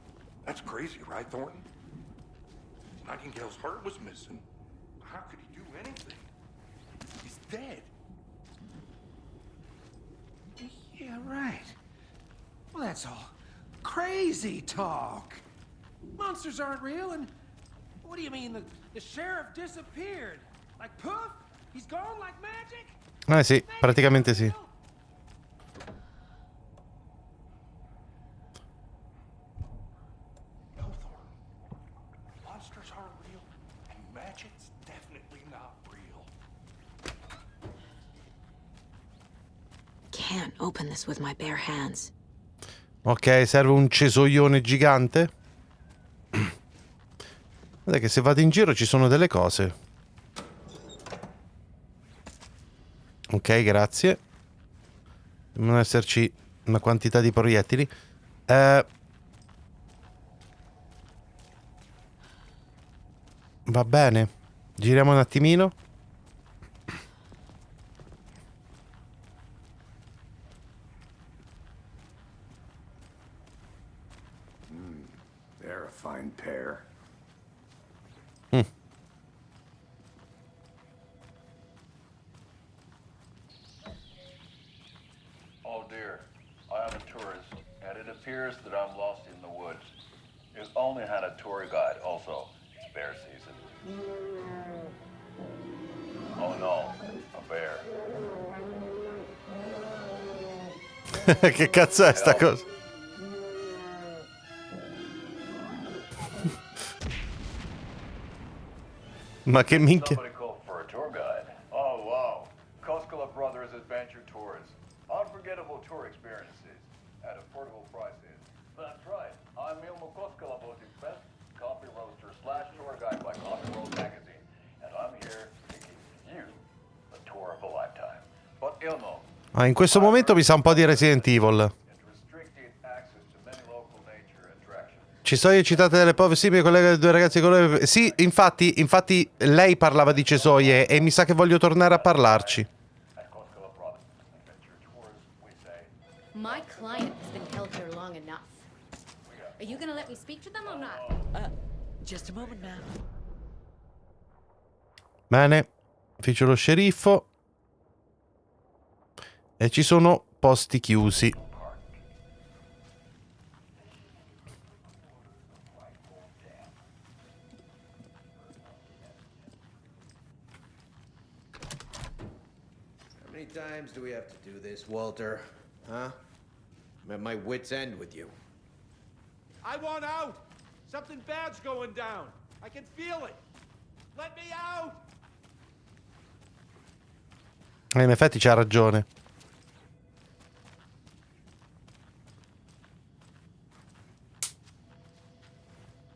that's crazy, right, Thornton? Nightingale's heart was missing. How could he do anything? He's dead. Yeah, right. Well, that's all crazy talk. Monsters aren't real, and what do you mean the sheriff disappeared? Like poof? He's gone like magic? Sì, praticamente sì. No, Thornton. Monsters aren't real, and magic's definitely not real. Can't open this with my bare hands. Ok, serve un cesoione gigante. Guarda che se vado in giro ci sono delle cose. Ok, grazie. Devono esserci una quantità di proiettili. Va bene. Giriamo un attimino. They're a fine pair. Oh dear, I am a tourist, and it appears that I'm lost in the woods. You've only had a tour guide, also. It's bear season. Oh no, a bear. Che cazzo è sta cosa? Ma che minchia. Somebody called for a tour guide. Oh wow, Koskela Brothers Adventure Tours. Unforgettable tour experiences at affordable prices. That's right, I'm Ilmo Koskela, Boating's best coffee roaster / tour guide by Coffee Road Magazine. And I'm here to give you the tour of a lifetime. But Ilmo, Ah, in questo momento mi sa un po' di Resident Evil. Ci sono citate delle povere simili colleghe dei 2 ragazzi con le... Sì, infatti lei parlava di cesoie e mi sa che voglio tornare a parlarci. My client has been held here long enough. Are you gonna let me speak to them or not? Just a moment, ma'am. Bene, ufficio lo sceriffo. E ci sono posti chiusi. How many times do we have to do this, Walter? Huh? I'm at my wit's end with you. I want out! Something bad's going down. I can feel it. Let me out! In effetti c'ha ragione.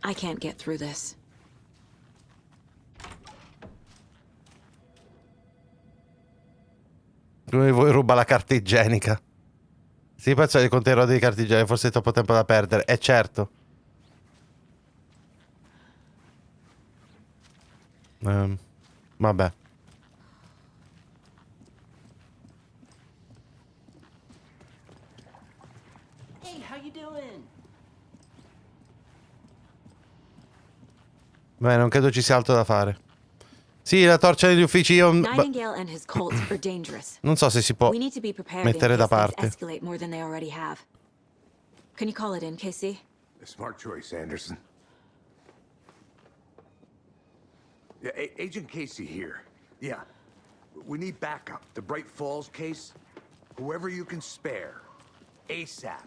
I can't get through this. Lui vuoi ruba la carta igienica. Sì, penso di conterò dei carte igieniche, forse è troppo tempo da perdere. Certo. Vabbè. Hey, how you doing? Beh, non credo ci sia altro da fare. Sì, la torcia degli uffici io... Nightingale and his cult are dangerous. Non so se si può We need to be prepared mettere in da case things parte. escalate more than they already have. Can you call it in, Casey? A smart choice, Anderson. Yeah, Agent Casey here. Yeah. We need backup. The Bright Falls case. Whoever you can spare. ASAP.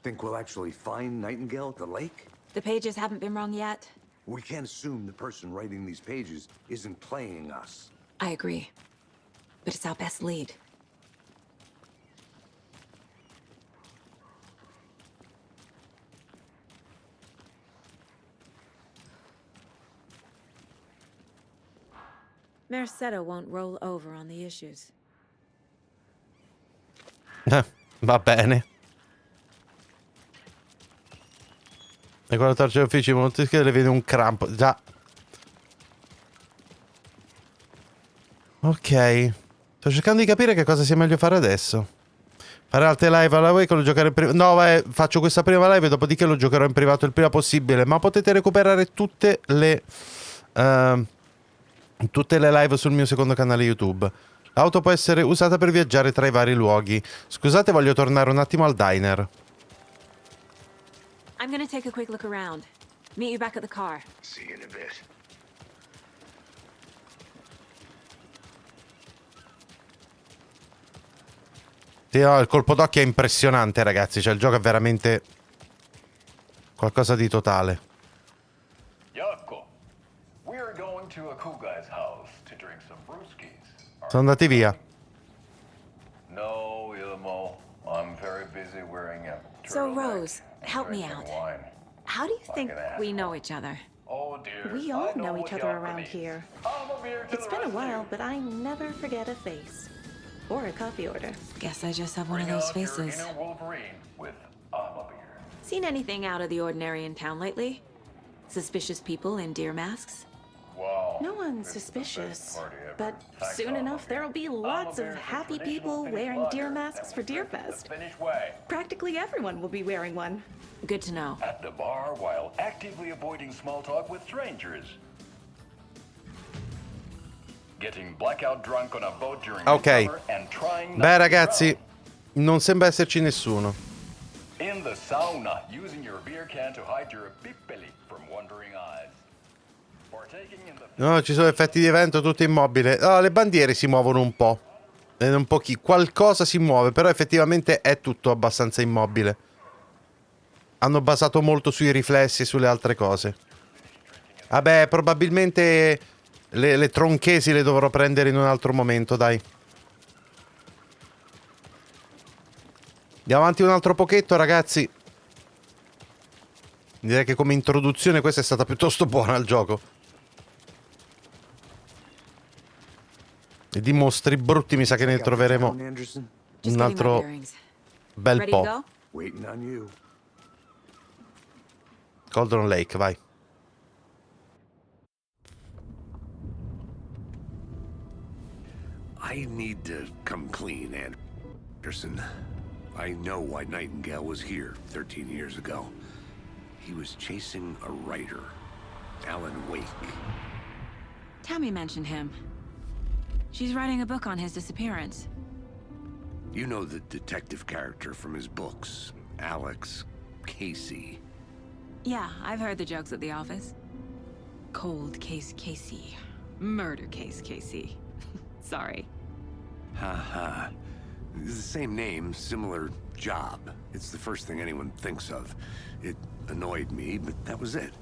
Think we'll actually find Nightingale at the lake? The pages haven't been wrong yet. We can't assume the person writing these pages isn't playing us. I agree. But it's our best lead. Mercetto won't roll over on the issues. Va bene. E quando torce gli uffici molti le vede un crampo. Già. Ok. Sto cercando di capire che cosa sia meglio fare adesso. Fare altre live alla Wake o lo giocare in privato? No, vai, faccio questa prima live e dopodiché lo giocherò in privato il prima possibile. Ma potete recuperare tutte le live sul mio secondo canale YouTube. L'auto può essere usata per viaggiare tra i vari luoghi. Scusate, voglio tornare un attimo al diner. I'm gonna take a quick look around. Meet you back at the car. See you in a bit. Sì, no, il colpo d'occhio è impressionante, ragazzi. Cioè, il gioco è veramente qualcosa di totale. Yako, we're going to a cool guy's house to drink some brewskis. Sono andati via. No, Ilmo. I'm very busy wearing a So, Rose, help me out. wine. How do you think we know each other? Oh dear. We all know each other around here. It's been a while, but I never forget a face. Or a coffee order. Guess I just have one of those faces. Wolverine with a beer. Seen anything out of the ordinary in town lately? Suspicious people in deer masks? Wow. No one's suspicious. But soon enough, there'll be lots of happy people wearing deer masks for Deerfest. Practically everyone will be wearing one. Good to know. At the bar while actively avoiding small talk with strangers. Getting blackout drunk on a boat during Ok. and trying Beh, ragazzi, non sembra esserci nessuno. in the sauna, using your beer can to hide your pippeli from wondering eyes. Partaking in the No, ci sono effetti di vento, tutto immobile. No, le bandiere si muovono un po'. Un po' qualcosa si muove, però effettivamente è tutto abbastanza immobile. Hanno basato molto sui riflessi e sulle altre cose. Vabbè, probabilmente le tronchesi le dovrò prendere in un altro momento, dai. Andiamo avanti un altro pochetto, ragazzi. Direi che come introduzione questa è stata piuttosto buona al gioco. E di mostri brutti mi sa che ne troveremo un altro bel po'. Cauldron Lake, vai. I need to come clean, Anderson. I know why Nightingale was here 13 years ago. He was chasing a writer, Alan Wake. Tammy mentioned him. She's writing a book on his disappearance. You know the detective character from his books, Alex Casey. Yeah, I've heard the jokes at the office. Cold case Casey. Murder case Casey. Sorry. Ha. The same name, similar job. It's the first thing anyone thinks of. It annoyed me, but that was it.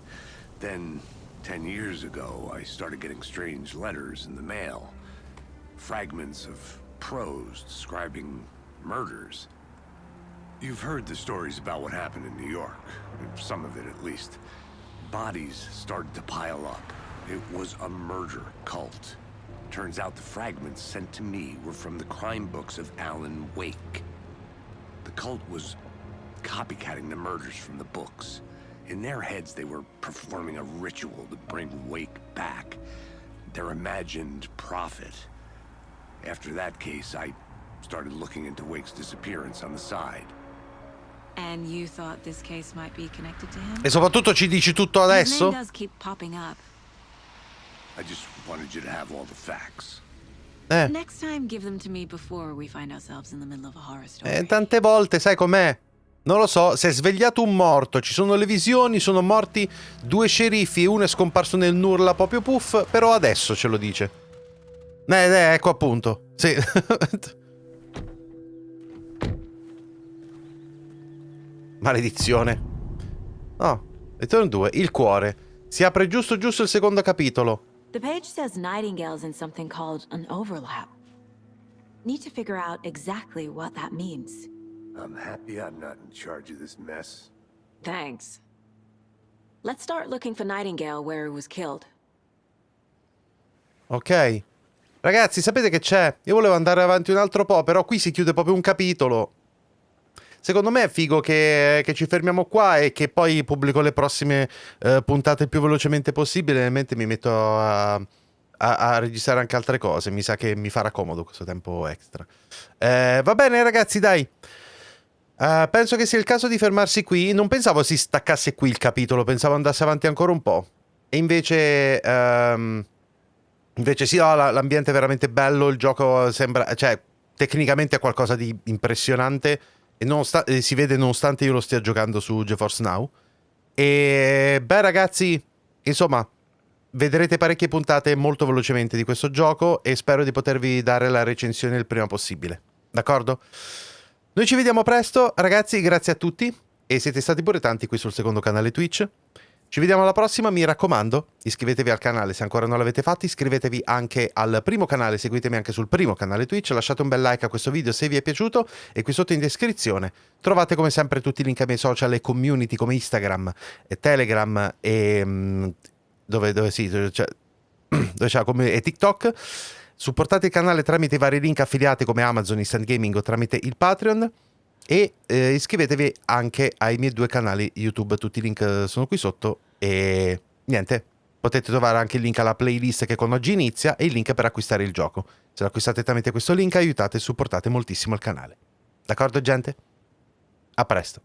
Then, 10 years ago, I started getting strange letters in the mail. Fragments of prose describing murders. You've heard the stories about what happened in New York. Some of it, at least. Bodies started to pile up. It was a murder cult. Turns out the fragments sent to me were from the crime books of Alan Wake. The cult was copycatting the murders from the books. In their heads, they were performing a ritual to bring Wake back. Their imagined prophet. After that case, I started looking into Wake's disappearance on the side. And you thought this case might be connected to him? E soprattutto ci dici tutto adesso? His name does keep popping up. I just wanted you to have all the facts. Next time, give them to me before we find ourselves in the middle of a horror story. Tante volte, sai com'è? Non lo so, si è svegliato un morto, ci sono le visioni, sono morti 2 sceriffi e uno è scomparso nel nulla proprio puff, però adesso ce lo dice. Ecco appunto. Sì. Maledizione. Oh, ritorno 2, il cuore. Si apre giusto il secondo capitolo. The page says Nightingale's in something called an overlap. Need to figure out exactly what that means. I'm happy I'm not in charge of this mess. Thanks. Let's start looking for Nightingale where he was killed. Ok. Ragazzi, sapete che c'è? Io volevo andare avanti un altro po', però qui si chiude proprio un capitolo. Secondo me è figo che ci fermiamo qua e che poi pubblico le prossime puntate il più velocemente possibile, mentre mi metto a registrare anche altre cose. Mi sa che mi farà comodo questo tempo extra. Va bene ragazzi, dai. Penso che sia il caso di fermarsi qui. Non pensavo si staccasse qui il capitolo, pensavo andasse avanti ancora un po'. E invece sì, no, l'ambiente è veramente bello, il gioco sembra, cioè, tecnicamente è qualcosa di impressionante. E si vede nonostante io lo stia giocando su GeForce Now. E beh ragazzi, insomma, vedrete parecchie puntate molto velocemente di questo gioco e spero di potervi dare la recensione il prima possibile. D'accordo? Noi ci vediamo presto, ragazzi, grazie a tutti. E siete stati pure tanti qui sul secondo canale Twitch. Ci vediamo alla prossima, mi raccomando, iscrivetevi al canale se ancora non l'avete fatto, iscrivetevi anche al primo canale, seguitemi anche sul primo canale Twitch, lasciate un bel like a questo video se vi è piaciuto e qui sotto in descrizione trovate come sempre tutti i link ai miei social e community come Instagram e Telegram e dove c'è e TikTok. Supportate il canale tramite i vari link affiliati come Amazon, Instant Gaming o tramite il Patreon. E iscrivetevi anche ai miei 2 canali YouTube, tutti i link sono qui sotto e niente, potete trovare anche il link alla playlist che con oggi inizia e il link per acquistare il gioco. Se lo acquistate tramite questo link aiutate e supportate moltissimo il canale. D'accordo gente? A presto.